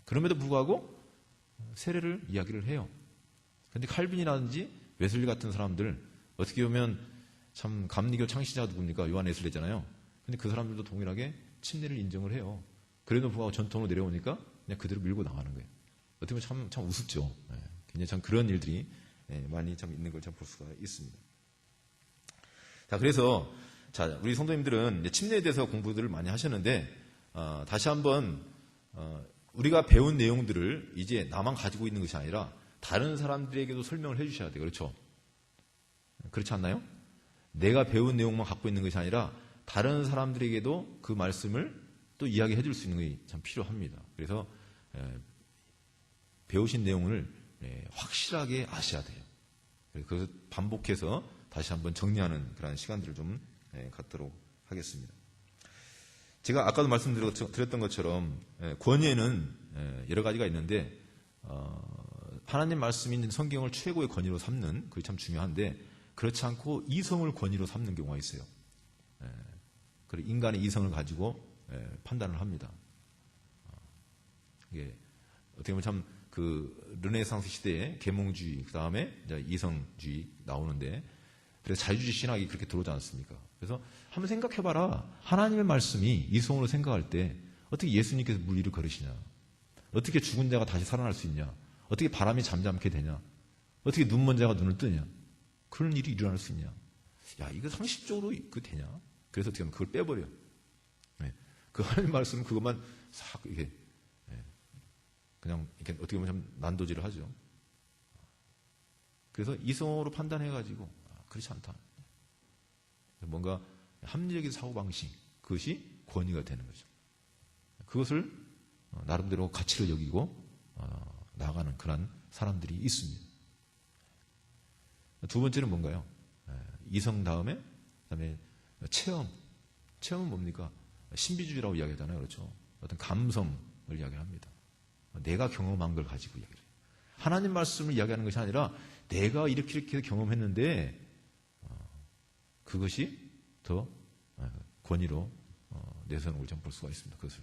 A: 그럼에도 불구하고 세례를 이야기를 해요. 근데 칼빈이라든지 웨슬리 같은 사람들 어떻게 보면 참 감리교 창시자가 누굽니까? 요한 웨슬리잖아요. 근데 그 사람들도 동일하게 침례를 인정을 해요. 그래도 불구하고 전통으로 내려오니까 그냥 그대로 밀고 나가는 거예요. 어떻게 보면 참 우습죠. 굉장히 참 그런 일들이 많이 참 있는 걸 참 볼 수가 있습니다. 자, 그래서 자, 우리 성도님들은 침례에 대해서 공부들을 많이 하셨는데 다시 한번 우리가 배운 내용들을 이제 나만 가지고 있는 것이 아니라 다른 사람들에게도 설명을 해주셔야 돼요. 그렇죠? 그렇지 않나요? 내가 배운 내용만 갖고 있는 것이 아니라 다른 사람들에게도 그 말씀을 또 이야기해 줄 수 있는 것이 참 필요합니다. 그래서 배우신 내용을 확실하게 아셔야 돼요. 그래서 반복해서 다시 한번 정리하는 그런 시간들을 좀 갖도록 하겠습니다. 제가 아까도 말씀드렸던 것처럼 권위에는 여러 가지가 있는데 하나님 말씀이 있는 성경을 최고의 권위로 삼는 그게 참 중요한데 그렇지 않고 이성을 권위로 삼는 경우가 있어요. 그리고 인간의 이성을 가지고 판단을 합니다. 이게 어떻게 보면 참 그 르네상스 시대의 계몽주의 그 다음에 이성주의 나오는데 그래서 자유주의 신학이 그렇게 들어오지 않습니까? 그래서 한번 생각해봐라. 하나님의 말씀이 이성으로 생각할 때 어떻게 예수님께서 물 위를 걸으시냐? 어떻게 죽은 자가 다시 살아날 수 있냐? 어떻게 바람이 잠잠케 되냐? 어떻게 눈먼 자가 눈을 뜨냐? 그런 일이 일어날 수 있냐? 야, 이거 상식적으로 그 되냐? 그래서 어떻게 하면 그걸 빼버려. 네. 그 하나님 말씀 그것만 싹 이게 그냥 이렇게 어떻게 보면 참 난도질을 하죠. 그래서 이성으로 판단해가지고 그렇지 않다. 뭔가 합리적인 사고방식, 그것이 권위가 되는 거죠. 그것을 나름대로 가치를 여기고 나아가는 그런 사람들이 있습니다. 두 번째는 뭔가요? 이성 다음에 그다음에 체험은 뭡니까? 신비주의라고 이야기하잖아요. 그렇죠? 어떤 감성을 이야기합니다. 내가 경험한 걸 가지고 이야기해요. 하나님 말씀을 이야기하는 것이 아니라 내가 이렇게 경험했는데 그것이 더 권위로 내세우는 걸 좀 볼 수가 있습니다. 그것을.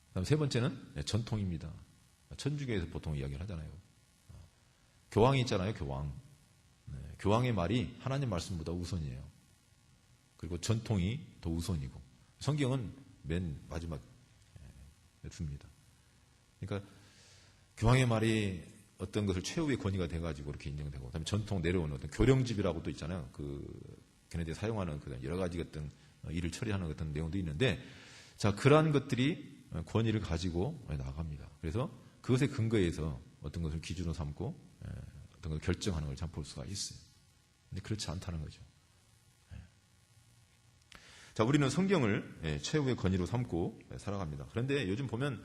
A: 그다음 세 번째는 전통입니다. 천주교에서 보통 이야기를 하잖아요. 교황이 있잖아요. 교황의 말이 하나님 말씀보다 우선이에요. 그리고 전통이 더 우선이고 성경은 맨 마지막에 둡니다. 그러니까 교황의 말이 어떤 것을 최후의 권위가 돼가지고 이렇게 인정되고, 그다음에 전통 내려오는 어떤 교령집이라고 또 있잖아요. 걔네들이 사용하는 그 여러 가지 어떤 일을 처리하는 어떤 내용도 있는데, 자, 그러한 것들이 권위를 가지고 나갑니다. 그래서 그것에 근거해서 어떤 것을 기준으로 삼고 어떤 걸 결정하는 걸 참 볼 수가 있어요. 근데 그렇지 않다는 거죠. 자, 우리는 성경을 최후의 권위로 삼고 살아갑니다. 그런데 요즘 보면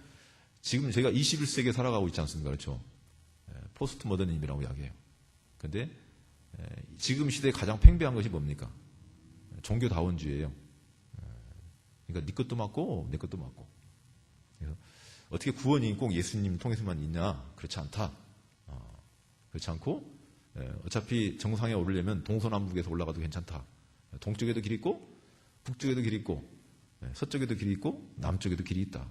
A: 지금 저희가 21세기에 살아가고 있지 않습니까? 그렇죠? 포스트 모더니즘이라고 이야기해요. 그런데 지금 시대에 가장 팽배한 것이 뭡니까? 종교다원주의예요. 그러니까 네 것도 맞고 내 것도 맞고. 그래서 어떻게 구원이 꼭 예수님 통해서만 있냐? 그렇지 않다. 그렇지 않고 어차피 정상에 오르려면 동서남북에서 올라가도 괜찮다. 동쪽에도 길이 있고 북쪽에도 길이 있고 서쪽에도 길이 있고 남쪽에도 길이 있다.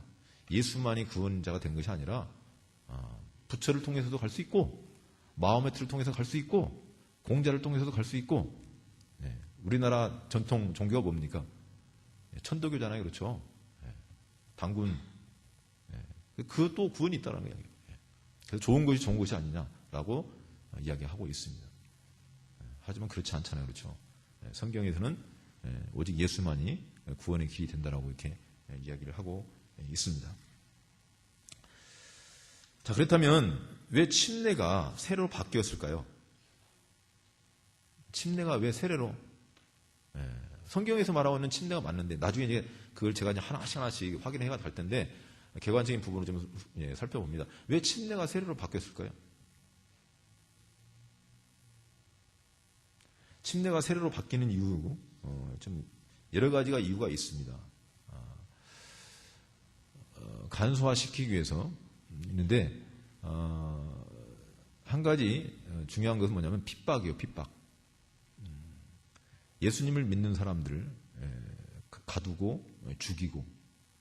A: 예수만이 구원자가 된 것이 아니라 부처를 통해서도 갈 수 있고 마호메트를 통해서 갈 수 있고 공자를 통해서도 갈 수 있고. 우리나라 전통 종교가 뭡니까? 천도교잖아요. 그렇죠? 당군. 그것도 구원이 있다는 거예요. 그래서 좋은 것이 좋은 것이 아니냐라고 이야기하고 있습니다. 하지만 그렇지 않잖아요. 그렇죠? 성경에서는 오직 예수만이 구원의 길이 된다라고 이렇게 이야기를 하고 있습니다. 자, 그렇다면 왜 침례가 세례로 바뀌었을까요? 침례가 왜 세례로? 성경에서 말하고 있는 침례가 맞는데 나중에 이제 그걸 제가 이제 하나씩 확인해 갈 텐데 객관적인 부분을 좀 살펴봅니다. 왜 침례가 세례로 바뀌었을까요? 침례가 세례로 바뀌는 이유 좀 여러 가지가 이유가 있습니다. 간소화시키기 위해서 있는데 한 가지 중요한 것은 뭐냐면 핍박이에요. 핍박. 예수님을 믿는 사람들을 가두고 죽이고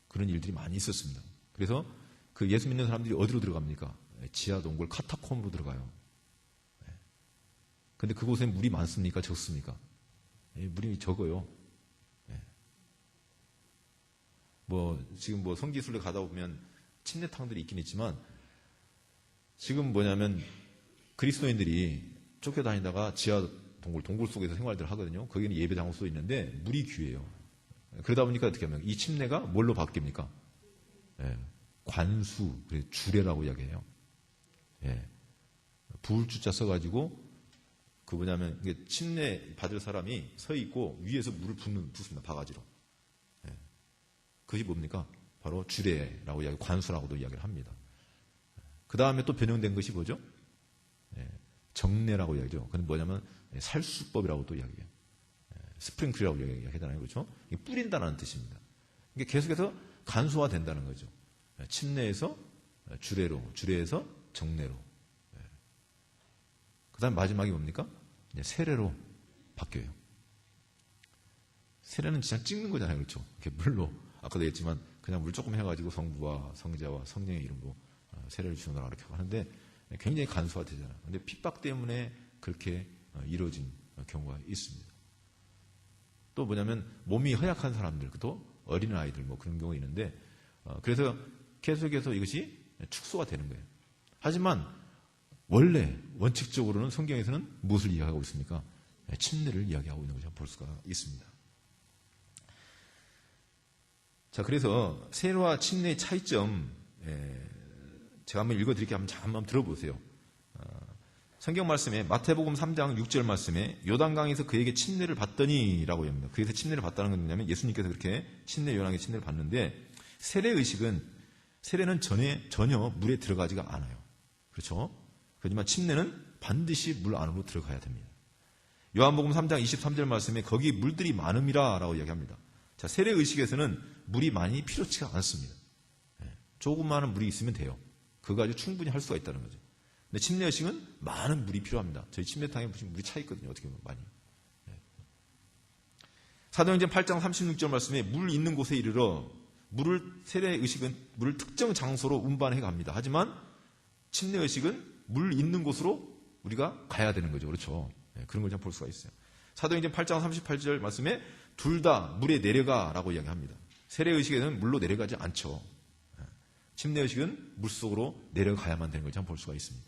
A: 그런 일들이 많이 있었습니다. 그래서 그 예수 믿는 사람들이 어디로 들어갑니까? 지하 동굴 카타콤으로 들어가요. 근데 그곳에 물이 많습니까? 적습니까? 물이 적어요. 지금 성기술에 가다 보면 침례탕들이 있긴 있지만 지금 뭐냐면 그리스도인들이 쫓겨다니다가 지하 동굴 속에서 생활들 하거든요. 거기는 예배 장소도 있는데 물이 귀해요. 그러다 보니까 어떻게 하면 이 침례가 뭘로 바뀝니까? 관수, 주례라고 이야기해요. 부울주자 써가지고 그 뭐냐면 침례 받을 사람이 서 있고 위에서 물을 붓습니다. 바가지로. 그것이 뭡니까? 바로 주례라고 이야기, 관수라고도 이야기를 합니다. 그 다음에 또 변형된 것이 뭐죠? 정례라고 이야기죠. 그건 뭐냐면 살수법이라고 또 이야기해요. 스프링클이라고 이야기하잖아요. 그렇죠? 뿌린다는 뜻입니다. 이게 계속해서 간소화된다는 거죠. 침례에서 주례로, 주례에서 정례로. 그 다음 마지막이 뭡니까? 세례로 바뀌어요. 세례는 진짜 찍는 거잖아요. 그렇죠? 이렇게 물로, 아까도 얘기했지만 그냥 물 조금 해가지고 성부와 성자와 성령의 이름으로 세례를 주노라 이렇게 하는데 굉장히 간소화되잖아요. 근데 핍박 때문에 그렇게 이루어진 경우가 있습니다. 또 뭐냐면 몸이 허약한 사람들, 또 어린 아이들 뭐 그런 경우가 있는데 그래서 계속해서 이것이 축소가 되는 거예요. 하지만 원래 원칙적으로는 성경에서는 무엇을 이야기하고 있습니까? 침례를 이야기하고 있는 것을 볼 수가 있습니다. 자, 그래서 세례와 침례의 차이점 제가 한번 읽어드릴게요. 한번 들어보세요. 성경 말씀에 마태복음 3장 6절 말씀에 요단강에서 그에게 침례를 받더니 라고 합니다. 그에서 침례를 받다는 건 뭐냐면 예수님께서 그렇게 요단강에 침례를 받는데 세례는 전혀 물에 들어가지가 않아요. 그렇죠? 그렇지만 침례는 반드시 물 안으로 들어가야 됩니다. 요한복음 3장 23절 말씀에 거기 물들이 많음이라 라고 이야기합니다. 자, 세례의식에서는 물이 많이 필요치가 않습니다. 조금만한 물이 있으면 돼요. 그거 가지고 충분히 할 수가 있다는 거죠. 근데 침례의식은 많은 물이 필요합니다. 저희 침례탕에 보시면 물이 차 있거든요. 어떻게 보면 많이. 사도행전 8장 36절 말씀에 물 있는 곳에 이르러 세례의식은 물을 특정 장소로 운반해 갑니다. 하지만 침례의식은 물 있는 곳으로 우리가 가야 되는 거죠. 그렇죠? 그런 걸 좀 볼 수가 있어요. 사도행전 8장 38절 말씀에 둘 다 물에 내려가라고 이야기합니다. 세례의식에는 물로 내려가지 않죠. 침례의식은 물속으로 내려가야만 되는 걸 좀 볼 수가 있습니다.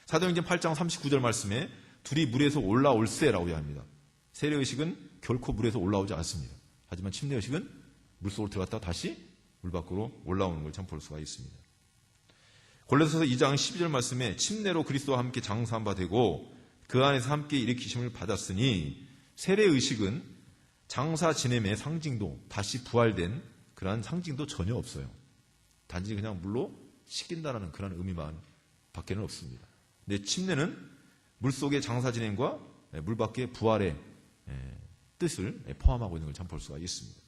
A: 사도행전 8장 39절 말씀에 둘이 물에서 올라올세라고 이야기합니다. 세례의식은 결코 물에서 올라오지 않습니다. 하지만 침례의식은 물속으로 들어갔다가 다시 물 밖으로 올라오는 걸 참 볼 수가 있습니다. 골로새서 2장 12절 말씀에 침례로 그리스도와 함께 장사한 바 되고 그 안에서 함께 일으키심을 받았으니 세례의식은 장사 지냄의 상징도 다시 부활된 그러한 상징도 전혀 없어요. 단지 그냥 물로 씻긴다는 그런 의미만 밖에는 없습니다. 근데 침례는 물속의 장사 지냄과 물 밖의 부활의 뜻을 포함하고 있는 걸 참 볼 수가 있습니다.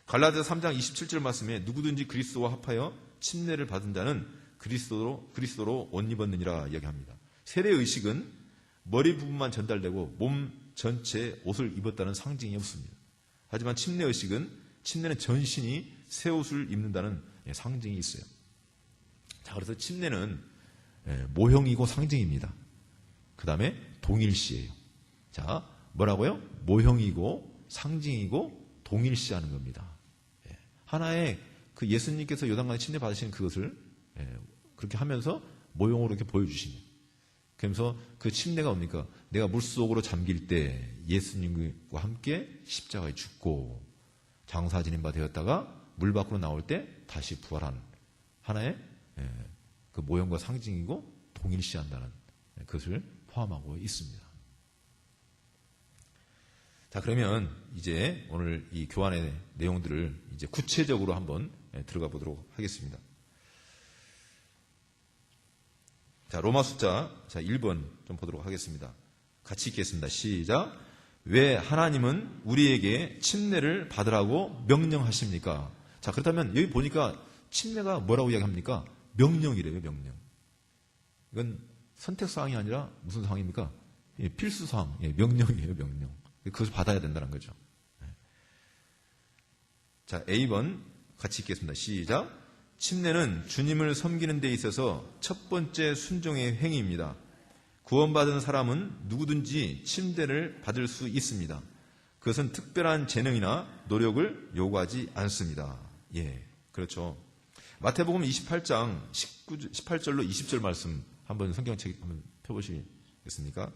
A: 갈라디아서 3장 27절 말씀에 누구든지 그리스도와 합하여 침례를 받은 자는 그리스도로 옷 입었느니라 이야기합니다. 세례의식은 머리 부분만 전달되고 몸 전체에 옷을 입었다는 상징이 없습니다. 하지만 침례는 전신이 새 옷을 입는다는 상징이 있어요. 자, 그래서 침례는 모형이고 상징입니다. 그 다음에 동일시예요. 자, 뭐라고요? 모형이고 상징이고 동일시하는 겁니다. 하나의 그 예수님께서 요단강에 침례 받으시는 그것을 그렇게 하면서 모형으로 이렇게 보여주십니다. 그러면서 그 침례가 뭡니까? 내가 물속으로 잠길 때 예수님과 함께 십자가에 죽고 장사 지낸 바 되었다가 물 밖으로 나올 때 다시 부활한 하나의 그 모형과 상징이고 동일시한다는 그것을 포함하고 있습니다. 자, 그러면 이제 오늘 이 교환의 내용들을 이제 구체적으로 한번 들어가 보도록 하겠습니다. 자, 로마 숫자 1번 좀 보도록 하겠습니다. 같이 읽겠습니다. 시작. 왜 하나님은 우리에게 침례를 받으라고 명령하십니까? 자, 그렇다면 여기 보니까 침례가 뭐라고 이야기합니까? 명령이래요, 명령. 이건 선택사항이 아니라 무슨 사항입니까? 필수사항, 명령이에요, 명령. 그것을 받아야 된다는 거죠. 자, A번 같이 읽겠습니다. 시작. 침례는 주님을 섬기는 데 있어서 첫 번째 순종의 행위입니다. 구원받은 사람은 누구든지 침례를 받을 수 있습니다. 그것은 특별한 재능이나 노력을 요구하지 않습니다. 예, 그렇죠. 마태복음 28장 18절로 20절 말씀 한번 성경책 한번 펴보시겠습니까?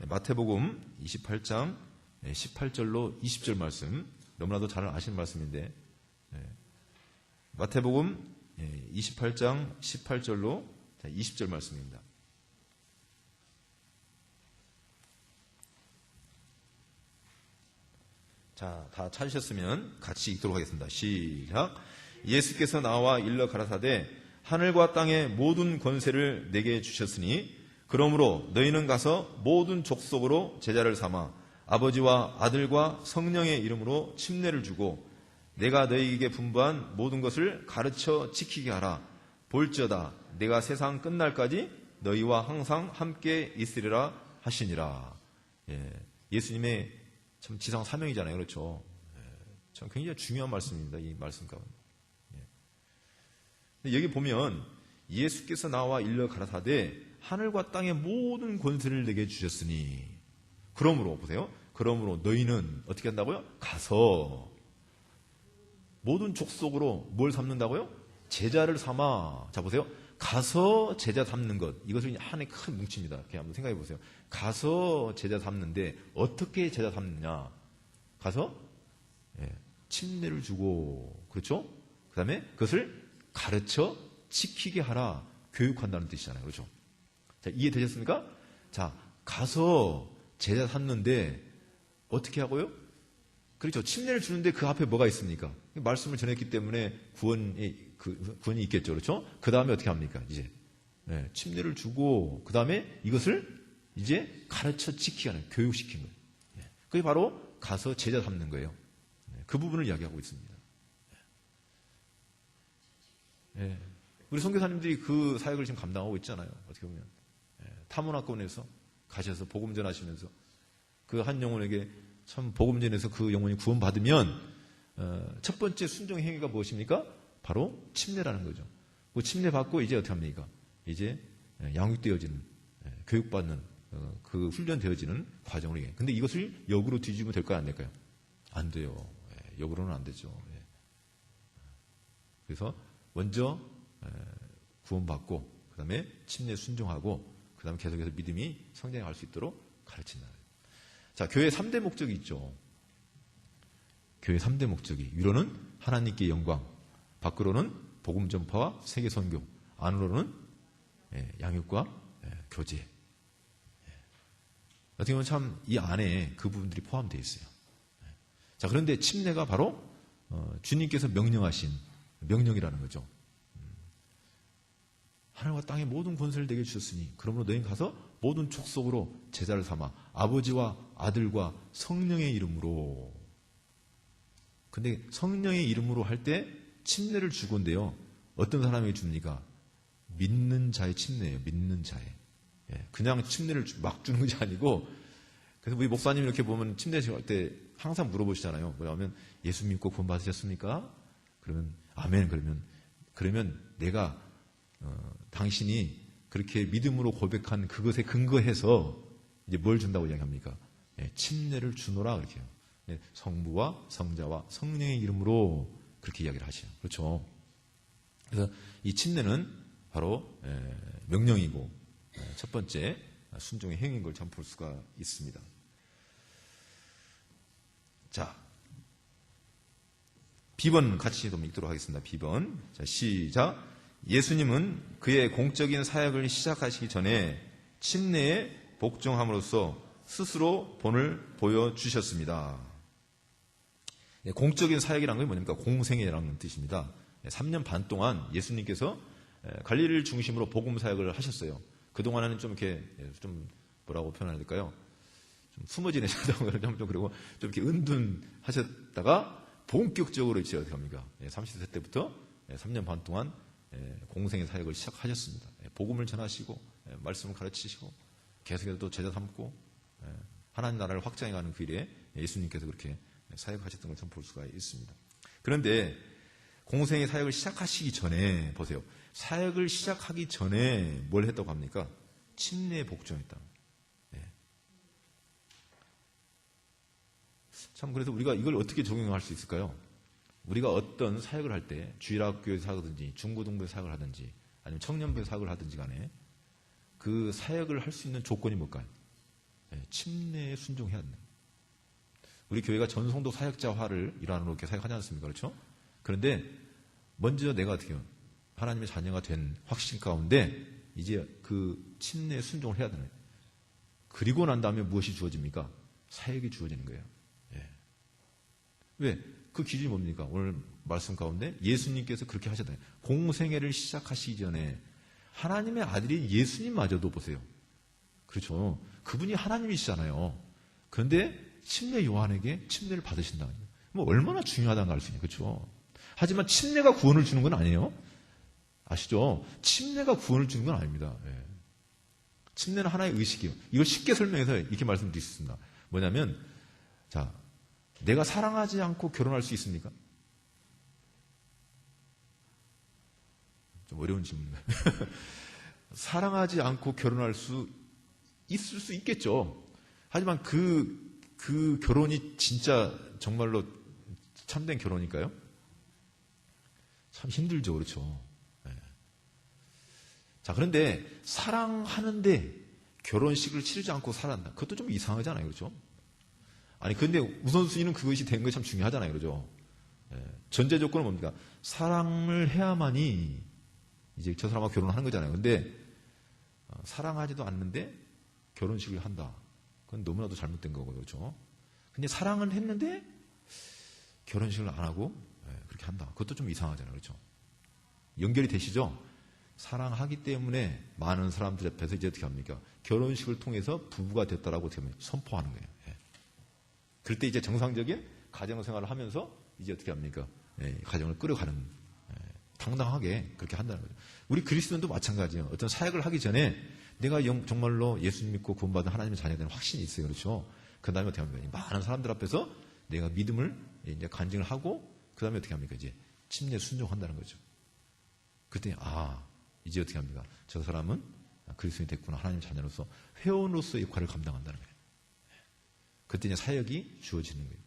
A: 마태복음 28장 18절로 20절 말씀, 너무나도 잘 아시는 말씀인데, 마태복음 28장 18절로 20절 말씀입니다. 자, 다 찾으셨으면 같이 읽도록 하겠습니다. 시작. 예수께서 나와 일러 가라사대 하늘과 땅의 모든 권세를 내게 주셨으니 그러므로 너희는 가서 모든 족속으로 제자를 삼아 아버지와 아들과 성령의 이름으로 침례를 주고 내가 너희에게 분부한 모든 것을 가르쳐 지키게 하라. 볼지어다 내가 세상 끝날까지 너희와 항상 함께 있으리라 하시니라. 예수님의 참 지상 사명이잖아요. 그렇죠? 참 굉장히 중요한 말씀입니다. 이 말씀 가운데. 여기 보면 예수께서 나와 일러 가라사대 하늘과 땅의 모든 권세를 내게 주셨으니 그러므로 보세요. 그러므로 너희는 어떻게 한다고요? 가서 모든 족속으로 뭘 삼는다고요? 제자를 삼아. 자 보세요. 가서 제자 삼는 것. 이것을 하나의 큰 뭉칩니다. 이렇게 한번 생각해 보세요. 가서 제자 삼는데 어떻게 제자 삼느냐? 가서 침례를 주고 그렇죠? 그 다음에 그것을 가르쳐 지키게 하라. 교육한다는 뜻이잖아요. 그렇죠? 자, 이해되셨습니까? 자, 가서 제자 삼는데 어떻게 하고요? 그렇죠. 침례를 주는데 그 앞에 뭐가 있습니까? 말씀을 전했기 때문에 구원이 있겠죠. 그렇죠? 그 다음에 어떻게 합니까? 이제 침례를 주고 그 다음에 이것을 이제 가르쳐 지키게 하는, 교육시키는 거예요. 그게 바로 가서 제자 삼는 거예요. 그 부분을 이야기하고 있습니다. 우리 선교사님들이 그 사역을 지금 감당하고 있잖아요. 어떻게 보면 타문화권에서 가셔서 복음 전하시면서 그 한 영혼에게 참 복음 전해서 그 영혼이 구원받으면 첫 번째 순종의 행위가 무엇입니까? 바로 침례라는 거죠. 그 침례 받고 이제 어떻게 합니까? 이제 양육되어지는, 교육받는, 그 훈련되어지는 과정으로. 근데 이것을 역으로 뒤집으면 될까요? 안 될까요? 안 돼요. 역으로는 안 되죠. 그래서 먼저 구원받고 그 다음에 침례 순종하고 그 다음에 계속해서 믿음이 성장할 수 있도록 가르친다. 자, 교회의 3대 목적이 있죠. 교회의 3대 목적이, 위로는 하나님께 영광, 밖으로는 복음 전파와 세계 선교, 안으로는 양육과 교제. 어떻게 보면 참 이 안에 그 부분들이 포함되어 있어요. 자, 그런데 침례가 바로 주님께서 명령하신 명령이라는 거죠. 하늘과 땅의 모든 권세를 내게 주셨으니 그러므로 너희는 가서 모든 족속으로 제자를 삼아 아버지와 아들과 성령의 이름으로. 근데 성령의 이름으로 할 때 침례를 주건데요. 어떤 사람에게 줍니까? 믿는 자의 침례예요. 믿는 자의. 그냥 침례를 막 주는 것이 아니고, 그래서 우리 목사님 이렇게 보면 침례 할 때 항상 물어보시잖아요. 뭐냐면 예수 믿고 구원 받으셨습니까? 그러면 아멘. 그러면 내가 당신이 그렇게 믿음으로 고백한 그것에 근거해서 이제 뭘 준다고 이야기합니까? 침례를 주노라 그렇게 해요. 성부와 성자와 성령의 이름으로 그렇게 이야기를 하시죠. 그렇죠? 그래서 이 침례는 바로 명령이고 첫 번째 순종의 행위인 걸 참 볼 수가 있습니다. 자, B번 같이 좀 읽도록 하겠습니다. B번. 자, 시작. 예수님은 그의 공적인 사역을 시작하시기 전에 침례에 복종함으로써 스스로 본을 보여주셨습니다. 공적인 사역이라는 건 뭐냐면 공생애라는 뜻입니다. 3년 반 동안 예수님께서 갈릴리를 중심으로 복음 사역을 하셨어요. 그동안에는 좀 이렇게 좀 뭐라고 표현해야 될까요? 좀 숨어 지내셨다고 좀 그리고 좀 이렇게 은둔하셨다가 본격적으로 이제 어떻게 합니까? 30세 때부터 3년 반 동안 공생의 사역을 시작하셨습니다. 복음을 전하시고 말씀을 가르치시고 계속해서 또 제자 삼고 하나님 나라를 확장해가는 그 일에 예수님께서 그렇게 사역하셨던 걸 참 볼 수가 있습니다. 그런데 공생의 사역을 시작하시기 전에 보세요. 사역을 시작하기 전에 뭘 했다고 합니까? 침례에 복종했다. 참 그래서 우리가 이걸 어떻게 적용할 수 있을까요? 우리가 어떤 사역을 할 때 주일학교에서 사역하든지 중고등부에서 사역을 하든지 아니면 청년부에서 사역을 하든지 간에 그 사역을 할 수 있는 조건이 뭘까요? 침례에 순종해야 한다. 우리 교회가 전성도 사역자화를 일환으로 이렇게 사역하지 않습니까? 그렇죠? 그런데 먼저 내가 어떻게 해요? 하나님의 자녀가 된 확신 가운데 이제 그 침례에 순종을 해야 되는 거예요. 그리고 난 다음에 무엇이 주어집니까? 사역이 주어지는 거예요. 왜? 그 기준이 뭡니까? 오늘 말씀 가운데 예수님께서 그렇게 하셨다. 공생애를 시작하시기 전에 하나님의 아들이 예수님마저도 보세요. 그렇죠. 그분이 하나님이시잖아요. 그런데 침례 요한에게 침례를 받으신다. 뭐 얼마나 중요하다는 걸 알 수 있냐. 그렇죠. 하지만 침례가 구원을 주는 건 아니에요. 아시죠? 침례가 구원을 주는 건 아닙니다. 침례는 하나의 의식이에요. 이걸 쉽게 설명해서 이렇게 말씀드릴 수 있습니다. 뭐냐면, 자, 내가 사랑하지 않고 결혼할 수 있습니까? 좀 어려운 질문인가요? 사랑하지 않고 결혼할 수 있을 수 있겠죠. 하지만 그 결혼이 진짜 정말로 참된 결혼일까요? 참 힘들죠. 그렇죠. 네. 자, 그런데 사랑하는데 결혼식을 치르지 않고 살았다. 그것도 좀 이상하잖아요. 그렇죠? 아니, 근데 우선순위는 그것이 된 것이 참 중요하잖아요. 그렇죠? 네. 전제 조건은 뭡니까? 사랑을 해야만이 이제 저 사람하고 결혼하는 거잖아요. 근데 사랑하지도 않는데 결혼식을 한다. 그건 너무나도 잘못된 거고요. 그렇죠? 근데 사랑은 했는데 결혼식을 안 하고 그렇게 한다. 그것도 좀 이상하잖아요. 그렇죠? 연결이 되시죠? 사랑하기 때문에 많은 사람들 앞에서 이제 어떻게 합니까? 결혼식을 통해서 부부가 됐다라고 어떻게 하면 선포하는 거예요. 예. 그럴 때 이제 정상적인 가정생활을 하면서 이제 어떻게 합니까? 예, 가정을 끌어가는, 당당하게 그렇게 한다는 거죠. 우리 그리스도인도 마찬가지예요. 어떤 사역을 하기 전에 내가 정말로 예수 믿고 구원받은 하나님의 자녀에 대한 확신이 있어요. 그렇죠? 그 다음에 어떻게 합니까? 많은 사람들 앞에서 내가 믿음을 이제 간증을 하고 그 다음에 어떻게 합니까? 이제 침례 순종한다는 거죠. 그때 이제 어떻게 합니까? 저 사람은 그리스도인이 됐구나. 하나님 자녀로서 회원으로서의 역할을 감당한다는 거예요. 그때 이제 사역이 주어지는 거예요.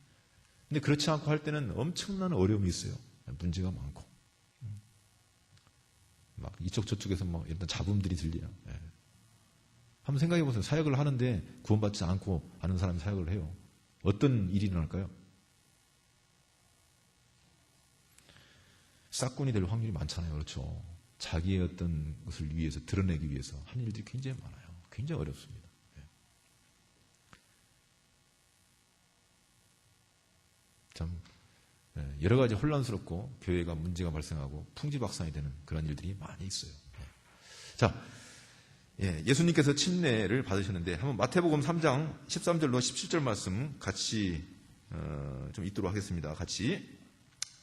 A: 근데 그렇지 않고 할 때는 엄청난 어려움이 있어요. 문제가 많고. 막 이쪽 저쪽에서 뭐 일단 잡음들이 들려요. 한번 생각해 보세요. 사역을 하는데 구원받지 않고 아는 사람이 사역을 해요. 어떤 일이 일어날까요? 싹군이 될 확률이 많잖아요. 그렇죠? 자기의 어떤 것을 위해서 드러내기 위해서 하는 일들이 굉장히 많아요. 굉장히 어렵습니다. 참 여러 가지 혼란스럽고 교회가 문제가 발생하고 풍지박산이 되는 그런 일들이 많이 있어요. 자, 예수님께서 침례를 받으셨는데 한번 마태복음 3장 13절로 17절 말씀 같이 좀 읽도록 하겠습니다. 같이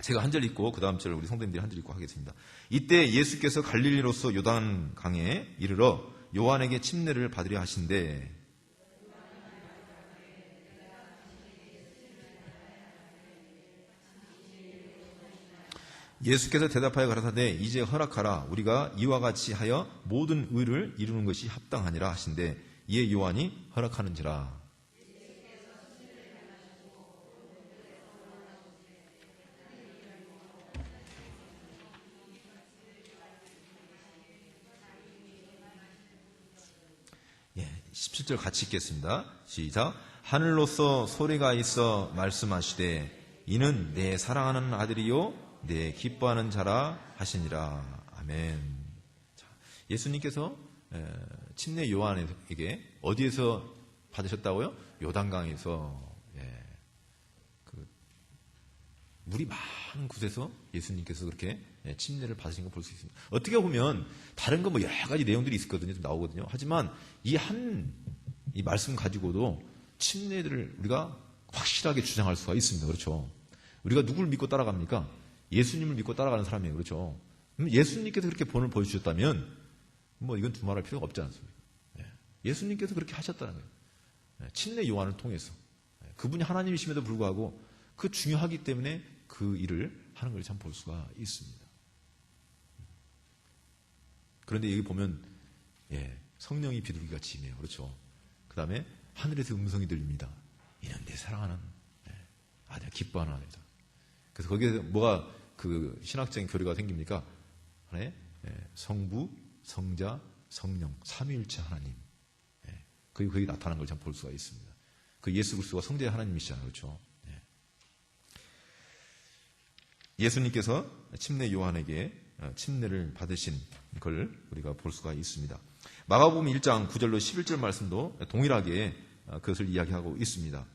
A: 제가 한 절 읽고 그 다음 절 우리 성도님들이 한 절 읽고 하겠습니다. 이때 예수께서 갈릴리로서 요단강에 이르러 요한에게 침례를 받으려 하신대 예수께서 대답하여 가라사대 이제 허락하라 우리가 이와 같이 하여 모든 의를 이루는 것이 합당하니라 하신대 이에 요한이 허락하는지라. 예, 17절 같이 읽겠습니다. 시작. 하늘로서 소리가 있어 말씀하시되 이는 내 사랑하는 아들이요 내 기뻐하는 자라 하시니라. 아멘. 자, 예수님께서 침례 요한에게 어디에서 받으셨다고요? 요단강에서. 물이 많은 곳에서 예수님께서 그렇게 침례를 받으신 걸 볼 수 있습니다. 어떻게 보면 다른 거 뭐 여러 가지 내용들이 있거든요. 좀 나오거든요. 하지만 이 말씀 가지고도 침례를 우리가 확실하게 주장할 수가 있습니다. 그렇죠? 우리가 누구를 믿고 따라갑니까? 예수님을 믿고 따라가는 사람이에요. 그렇죠? 예수님께서 그렇게 본을 보여주셨다면 뭐 이건 두말할 필요가 없지 않습니까? 예수님께서 그렇게 하셨다는 거예요. 침례 요한을 통해서. 그분이 하나님이심에도 불구하고 그 중요하기 때문에 그 일을 하는 걸 참 볼 수가 있습니다. 그런데 여기 보면 성령이 비둘기같이 임해요. 그렇죠? 그 다음에 하늘에서 음성이 들립니다. 이는 내 사랑하는 아들, 기뻐하는 아들이다. 그래서 거기에 뭐가 그 신학적인 교류가 생깁니까? 하나의 성부, 성자, 성령, 삼위일체 하나님. 거기 나타난 걸 참 볼 수가 있습니다. 그 예수 그리스도가 성자의 하나님이시잖아요. 그렇죠? 예수님께서 침례 요한에게 침례를 받으신 걸 우리가 볼 수가 있습니다. 마가복음 1장 9절로 11절 말씀도 동일하게 그것을 이야기하고 있습니다.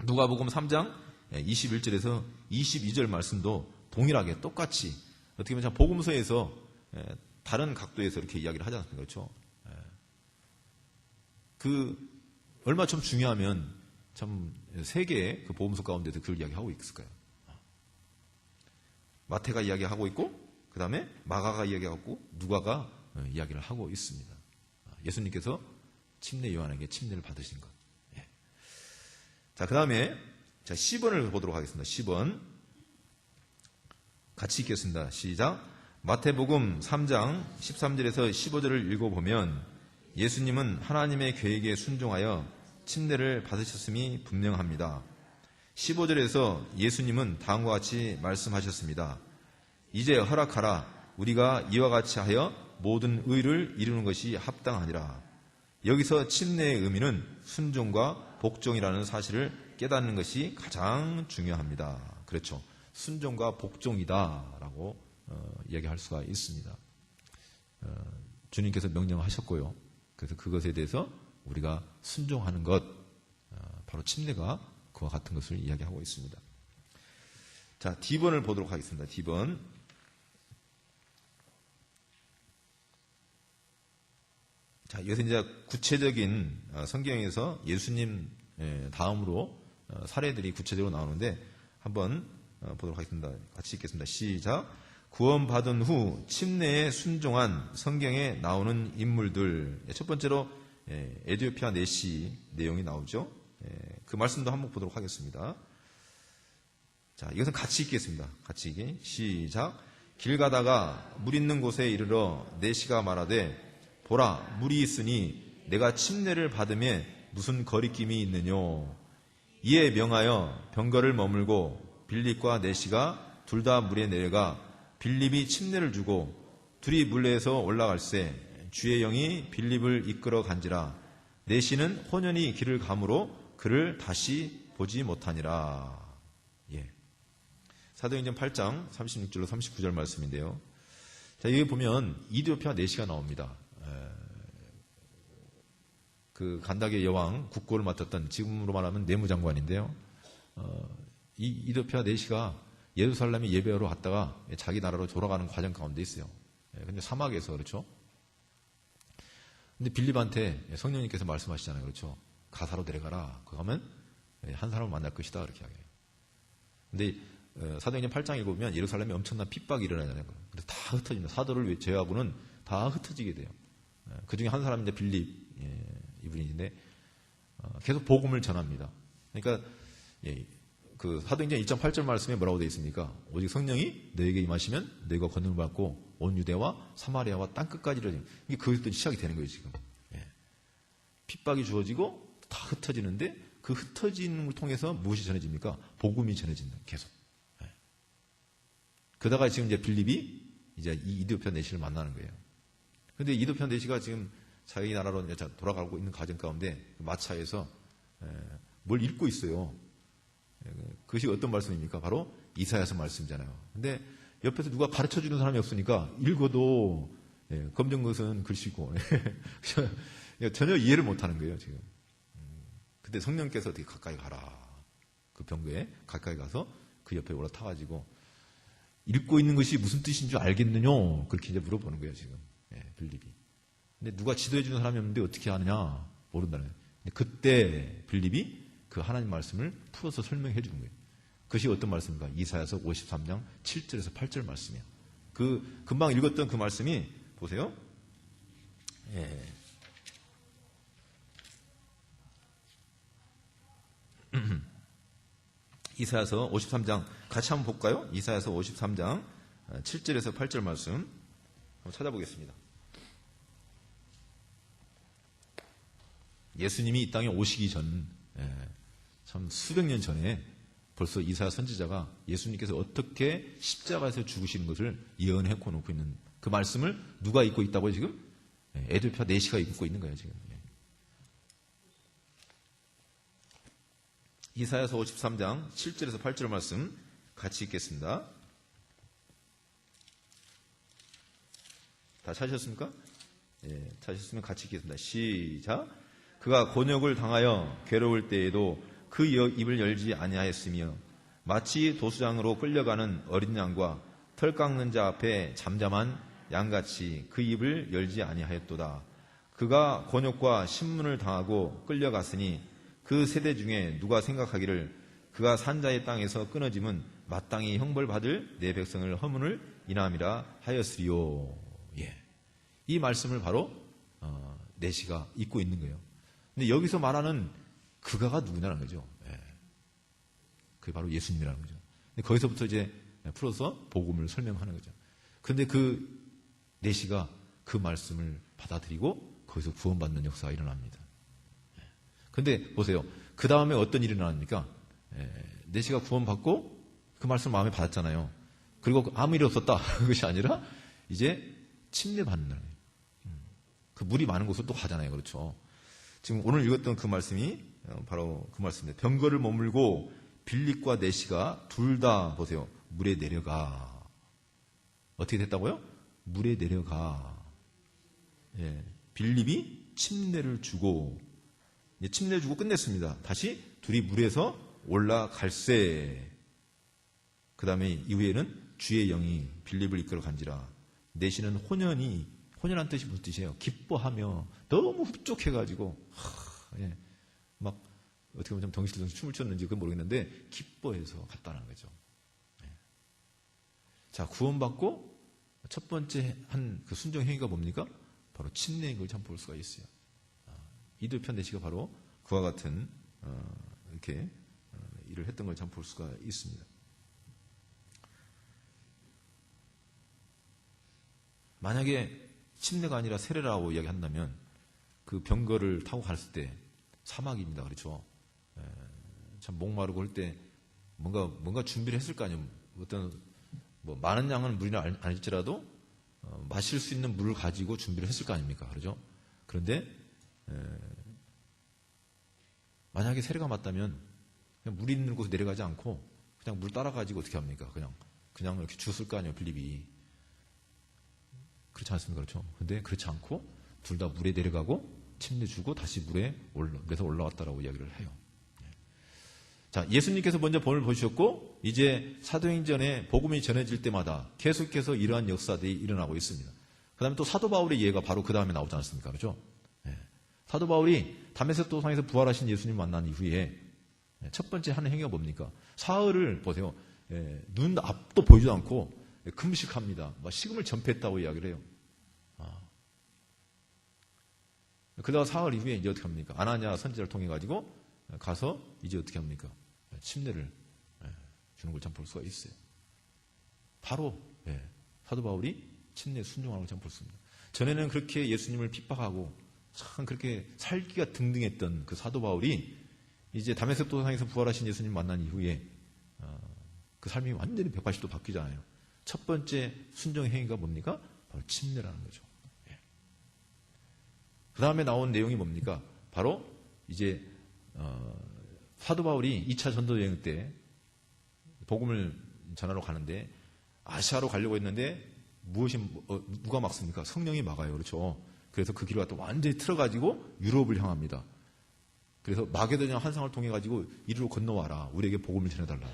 A: 누가복음 3장 21절에서 22절 말씀도 동일하게 똑같이 어떻게 보면 복음서에서 다른 각도에서 이렇게 이야기를 하지 않습니까? 그렇죠? 얼마 좀 중요하면 참 세 개의 그 복음서 가운데서 그걸 이야기하고 있을까요? 마태가 이야기하고 있고 그 다음에 마가가 이야기하고 누가가 이야기를 하고 있습니다. 예수님께서 침례 요한에게 침례를 받으신 것. 자, 그 다음에 10번을 보도록 하겠습니다. 10번 같이 읽겠습니다. 시작. 마태복음 3장 13절에서 15절을 읽어보면 예수님은 하나님의 계획에 순종하여 침례를 받으셨음이 분명합니다. 15절에서 예수님은 다음과 같이 말씀하셨습니다. 이제 허락하라. 우리가 이와 같이 하여 모든 의를 이루는 것이 합당하니라. 여기서 침례의 의미는 순종과 복종이라는 사실을 깨닫는 것이 가장 중요합니다. 그렇죠. 순종과 복종이다라고 이야기할 수가 있습니다. 주님께서 명령하셨고요. 그래서 그것에 대해서 우리가 순종하는 것, 바로 침례가 그와 같은 것을 이야기하고 있습니다. 자, D번을 보도록 하겠습니다. D번. 자, 여기서 이제 구체적인 성경에서 예수님 다음으로 사례들이 구체적으로 나오는데 한번 보도록 하겠습니다. 같이 읽겠습니다. 시작. 구원받은 후 침례에 순종한 성경에 나오는 인물들. 첫 번째로 에디오피아 내시 내용이 나오죠. 그 말씀도 한번 보도록 하겠습니다. 자, 이것은 같이 읽겠습니다. 같이 읽기. 시작. 길 가다가 물 있는 곳에 이르러 내시가 말하되 보라, 물이 있으니 내가 침례를 받음에 무슨 거리낌이 있느뇨. 이에 명하여 병거를 머물고 빌립과 내시가 둘 다 물에 내려가 빌립이 침례를 주고 둘이 물에서 올라갈새 주의 영이 빌립을 이끌어 간지라. 내시는 혼연히 길을 가므로 그를 다시 보지 못하니라. 예. 사도행전 8장 36절로 39절 말씀인데요. 자, 여기 보면 이디오피아 내시가 나옵니다. 그 간다게 여왕 국고를 맡았던, 지금으로 말하면 내무장관인데요. 이 이디오피아 내시가 예루살렘에 예배하러 갔다가 자기 나라로 돌아가는 과정 가운데 있어요. 근데 사막에서, 그렇죠? 근데 빌립한테 성령님께서 말씀하시잖아요. 그렇죠? 가사로 내려가라. 그거 하면 한 사람을 만날 것이다. 그렇게 이야기해요. 근데 사도행전 8장 읽어보면 예루살렘에 엄청난 핍박이 일어나잖아요. 근데 다 흩어집니다. 사도를 제외하고는 다 흩어지게 돼요. 그 중에 한 사람이 이제 빌립, 이분인데, 계속 복음을 전합니다. 그러니까, 그 사도행전 1.8절 말씀에 뭐라고 되어 있습니까? 오직 성령이 너에게 임하시면 너희가 권능을 받고 온 유대와 사마리아와 땅끝까지 이르리니. 이게 그것도 시작이 되는 거예요, 지금. 핍박이 주어지고 다 흩어지는데 그 흩어지는 걸 통해서 무엇이 전해집니까? 복음이 전해진다, 계속. 그러다가 지금 이제 빌립이 이제 이 이디오피아 내시를 만나는 거예요. 근데 이디오피아 내시가 지금 자기 나라로 이제 돌아가고 있는 과정 가운데 마차에서 뭘 읽고 있어요. 그것이 어떤 말씀입니까? 바로 이사야서 말씀이잖아요. 근데 옆에서 누가 가르쳐 주는 사람이 없으니까 읽어도 검정 것은 글씨고 전혀 이해를 못하는 거예요, 지금. 근데 성령께서 어떻게 가까이 가라. 그 병거에 가까이 가서 그 옆에 올라타가지고 읽고 있는 것이 무슨 뜻인 줄 알겠느냐? 그렇게 이제 물어보는 거예요, 지금. 빌립이. 근데 누가 지도해 주는 사람이 없는데 어떻게 아느냐? 모른다는 거예요. 근데 그때 빌립이 그 하나님 말씀을 풀어서 설명해 주는 거예요. 그것이 어떤 말씀입니까? 이사야서 53장 7절에서 8절 말씀이에요. 그 금방 읽었던 그 말씀이 보세요. 이사야서 53장 같이 한번 볼까요? 이사야서 53장 7절에서 8절 말씀 한번 찾아보겠습니다. 예수님이 이 땅에 오시기 전, 참 수백 년 전에 벌써 이사야 선지자가 예수님께서 어떻게 십자가에서 죽으시는 것을 예언해 놓고 있는 그 말씀을 누가 읽고 있다고요, 지금? 에디오피아 내시가 읽고 있는 거예요, 지금. 이사야서 53장 7절에서 8절 말씀 같이 읽겠습니다. 다 찾으셨습니까? 찾으셨으면 같이 읽겠습니다. 시작. 그가 곤욕을 당하여 괴로울 때에도 그 입을 열지 아니하였으며 마치 도수장으로 끌려가는 어린 양과 털 깎는 자 앞에 잠잠한 양같이 그 입을 열지 아니하였도다. 그가 곤욕과 신문을 당하고 끌려갔으니 그 세대 중에 누가 생각하기를 그가 산자의 땅에서 끊어짐은 마땅히 형벌받을 내 백성을 허문을 인함이라 하였으리요. 이 말씀을 바로 내시가 읽고 있는 거예요. 근데 여기서 말하는 그가가 누구냐는 거죠. 그게 바로 예수님이라는 거죠. 근데 거기서부터 이제 풀어서 복음을 설명하는 거죠. 그런데 그 내시가 그 말씀을 받아들이고 거기서 구원받는 역사가 일어납니다. 그런데 보세요. 그 다음에 어떤 일이 일어납니까? 내시가 구원받고 그 말씀을 마음에 받았잖아요. 그리고 아무 일이 없었다. 그것이 아니라 이제 침례받는 거예요. 그 물이 많은 곳으로 또 가잖아요. 그렇죠? 지금 오늘 읽었던 그 말씀이 바로 그 말씀입니다. 병거를 머물고 빌립과 내시가 둘 다 보세요. 물에 내려가. 어떻게 됐다고요? 물에 내려가. 예, 빌립이 침례를 주고 침례를 주고 끝냈습니다. 다시 둘이 물에서 올라갈세. 그 다음에 이후에는 주의 영이 빌립을 이끌어 간지라. 내시는 혼연한 뜻이 무슨 뜻이에요? 기뻐하며 너무 흡족해가지고 예, 막 어떻게 보면 좀 덩실덩실 춤을 췄는지 그건 모르겠는데 기뻐해서 갔다는 거죠. 예. 자, 구원받고 첫 번째 한 그 순종 행위가 뭡니까? 바로 침례인 걸 참 볼 수가 있어요. 이들편 내시가 바로 그와 같은 이렇게 일을 했던 걸 참 볼 수가 있습니다. 만약에 침례가 아니라 세례라고 이야기한다면 그 병거를 타고 갔을 때 사막입니다. 그렇죠? 참 목마르고 할 때 뭔가 준비를 했을 거 아니에요. 어떤 뭐 많은 양은 물이나 아닐지라도 마실 수 있는 물을 가지고 준비를 했을 거 아닙니까? 그렇죠? 그런데 만약에 세례가 맞다면 그냥 물이 있는 곳에 내려가지 않고 그냥 물 따라가지고 어떻게 합니까? 그냥 이렇게 주웠을 거 아니에요. 빌립이. 그렇지 않습니까? 그렇죠? 근데 그렇지 않고 둘 다 물에 내려가고 침례 주고 다시 물에서 올라왔다라고 이야기를 해요. 자, 예수님께서 먼저 본을 보셨고 이제 사도행전에 복음이 전해질 때마다 계속해서 이러한 역사들이 일어나고 있습니다. 그 다음에 또 사도 바울의 예가 바로 그 다음에 나오지 않습니까? 그렇죠? 사도 바울이 다메섹 도상에서 부활하신 예수님 만난 이후에 첫 번째 하는 행위가 뭡니까? 사흘을 보세요. 눈 앞도 보이지도 않고 금식합니다. 식음을 전폐했다고 이야기를 해요. 그러다가 사흘 이후에 이제 어떻게 합니까? 아나니아 선지자를 통해 가지고 가서 이제 어떻게 합니까? 침례를 주는 걸 참 볼 수가 있어요. 바로 사도 바울이 침례 순종하는 걸 참 볼 수 있습니다. 전에는 그렇게 예수님을 핍박하고 참 그렇게 살기가 등등했던 그 사도 바울이 이제 다메섹 도상에서 부활하신 예수님 만난 이후에 그 삶이 완전히 180도 바뀌잖아요. 첫 번째 순종 행위가 뭡니까? 바로 침례라는 거죠. 그 다음에 나온 내용이 뭡니까? 바로 이제 사도 바울이 2차 전도 여행 때 복음을 전하러 가는데 아시아로 가려고 했는데 누가 막습니까? 성령이 막아요. 그렇죠? 그래서 그 길을 갖다 완전히 틀어가지고 유럽을 향합니다. 그래서 마게도냐 환상을 통해 가지고 이리로 건너와라. 우리에게 복음을 전해달라.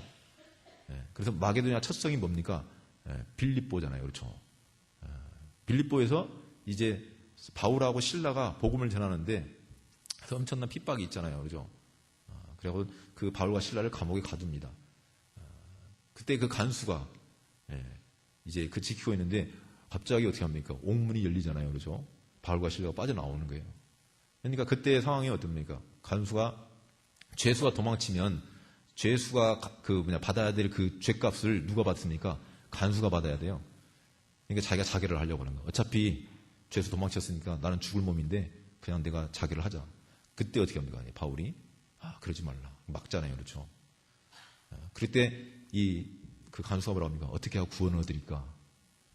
A: 그래서 마게도냐 첫 성이 뭡니까? 빌립보잖아요. 그렇죠? 빌립보에서 이제 바울하고 실라가 복음을 전하는데 엄청난 핍박이 있잖아요. 그렇죠? 그리고 그 바울과 실라를 감옥에 가둡니다. 그때 그 간수가 이제 그 지키고 있는데 갑자기 어떻게 합니까? 옥문이 열리잖아요. 그렇죠? 바울과 실라가 빠져나오는 거예요. 그러니까 그때의 상황이 어떻습니까? 죄수가 도망치면 죄수가 받아야 될 그 죄값을 누가 받습니까? 간수가 받아야 돼요. 그러니까 자기가 자결을 하려고 하는 거예요. 어차피 죄수 도망쳤으니까 나는 죽을 몸인데 그냥 내가 자결을 하자. 그때 어떻게 합니까? 바울이 그러지 말라. 막잖아요. 그렇죠? 그럴 때 그 간수가 뭐라고 합니까? 어떻게 하고 구원을 얻으리까?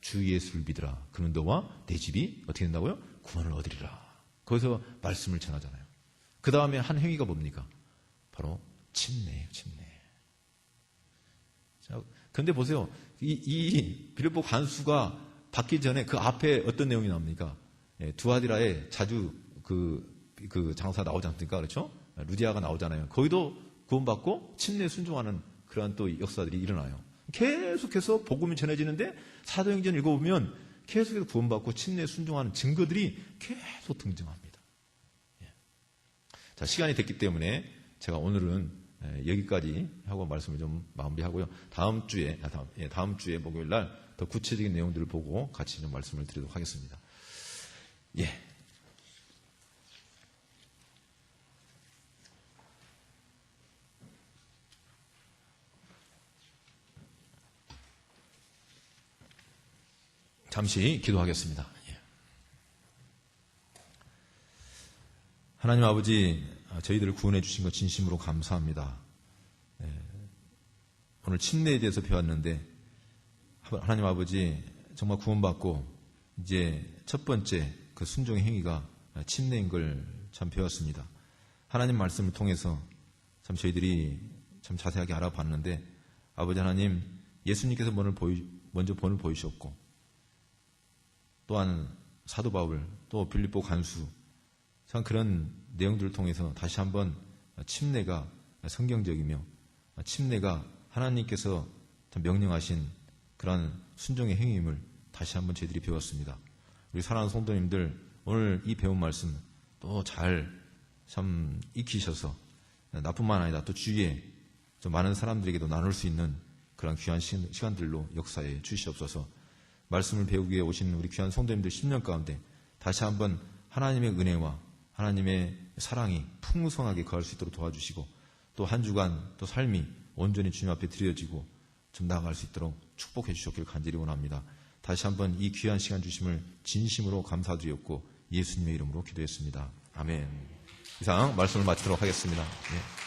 A: 주 예수를 믿으라. 그는 너와 내 집이 어떻게 된다고요? 구원을 얻으리라. 거기서 말씀을 전하잖아요. 그 다음에 한 행위가 뭡니까? 바로 침례예요. 침례. 자, 그런데 보세요. 이 빌립보 간수가 받기 전에 그 앞에 어떤 내용이 나옵니까? 두아디라에 자주 그 장사 나오지 않습니까? 그렇죠? 루디아가 나오잖아요. 거기도 구원받고 침례 순종하는 그러한 또 역사들이 일어나요. 계속해서 복음이 전해지는데 사도행전 읽어보면 계속해서 구원받고 침례 순종하는 증거들이 계속 등장합니다. 자, 시간이 됐기 때문에 제가 오늘은 여기까지 하고 말씀을 좀 마무리하고요. 다음 주에 목요일 날 더 구체적인 내용들을 보고 같이 좀 말씀을 드리도록 하겠습니다. 잠시 기도하겠습니다. 하나님 아버지, 저희들을 구원해 주신 것 진심으로 감사합니다. 오늘 침례에 대해서 배웠는데 하나님 아버지 정말 구원받고 이제 첫 번째 그 순종의 행위가 침례인 걸 참 배웠습니다. 하나님 말씀을 통해서 참 저희들이 참 자세하게 알아봤는데 아버지 하나님, 예수님께서 먼저 본을 보이셨고 또한 사도 바울, 또 빌립보 간수, 참 그런 내용들을 통해서 다시 한번 침례가 성경적이며 침례가 하나님께서 명령하신 그런 순종의 행위임을 다시 한번 저희들이 배웠습니다. 우리 사랑하는 성도님들, 오늘 이 배운 말씀 또 잘 참 익히셔서 나뿐만 아니라 또 주위에 좀 많은 사람들에게도 나눌 수 있는 그런 귀한 시간들로 역사해 주시옵소서. 말씀을 배우기 위해 오신 우리 귀한 성도님들 10년 가운데 다시 한번 하나님의 은혜와 하나님의 사랑이 풍성하게 거할 수 있도록 도와주시고 또 한 주간 또 삶이 온전히 주님 앞에 드려지고 좀 나아갈 수 있도록 축복해 주셨기를 간절히 원합니다. 다시 한번 이 귀한 시간 주심을 진심으로 감사드렸고 예수님의 이름으로 기도했습니다. 아멘. 이상 말씀을 마치도록 하겠습니다. 네.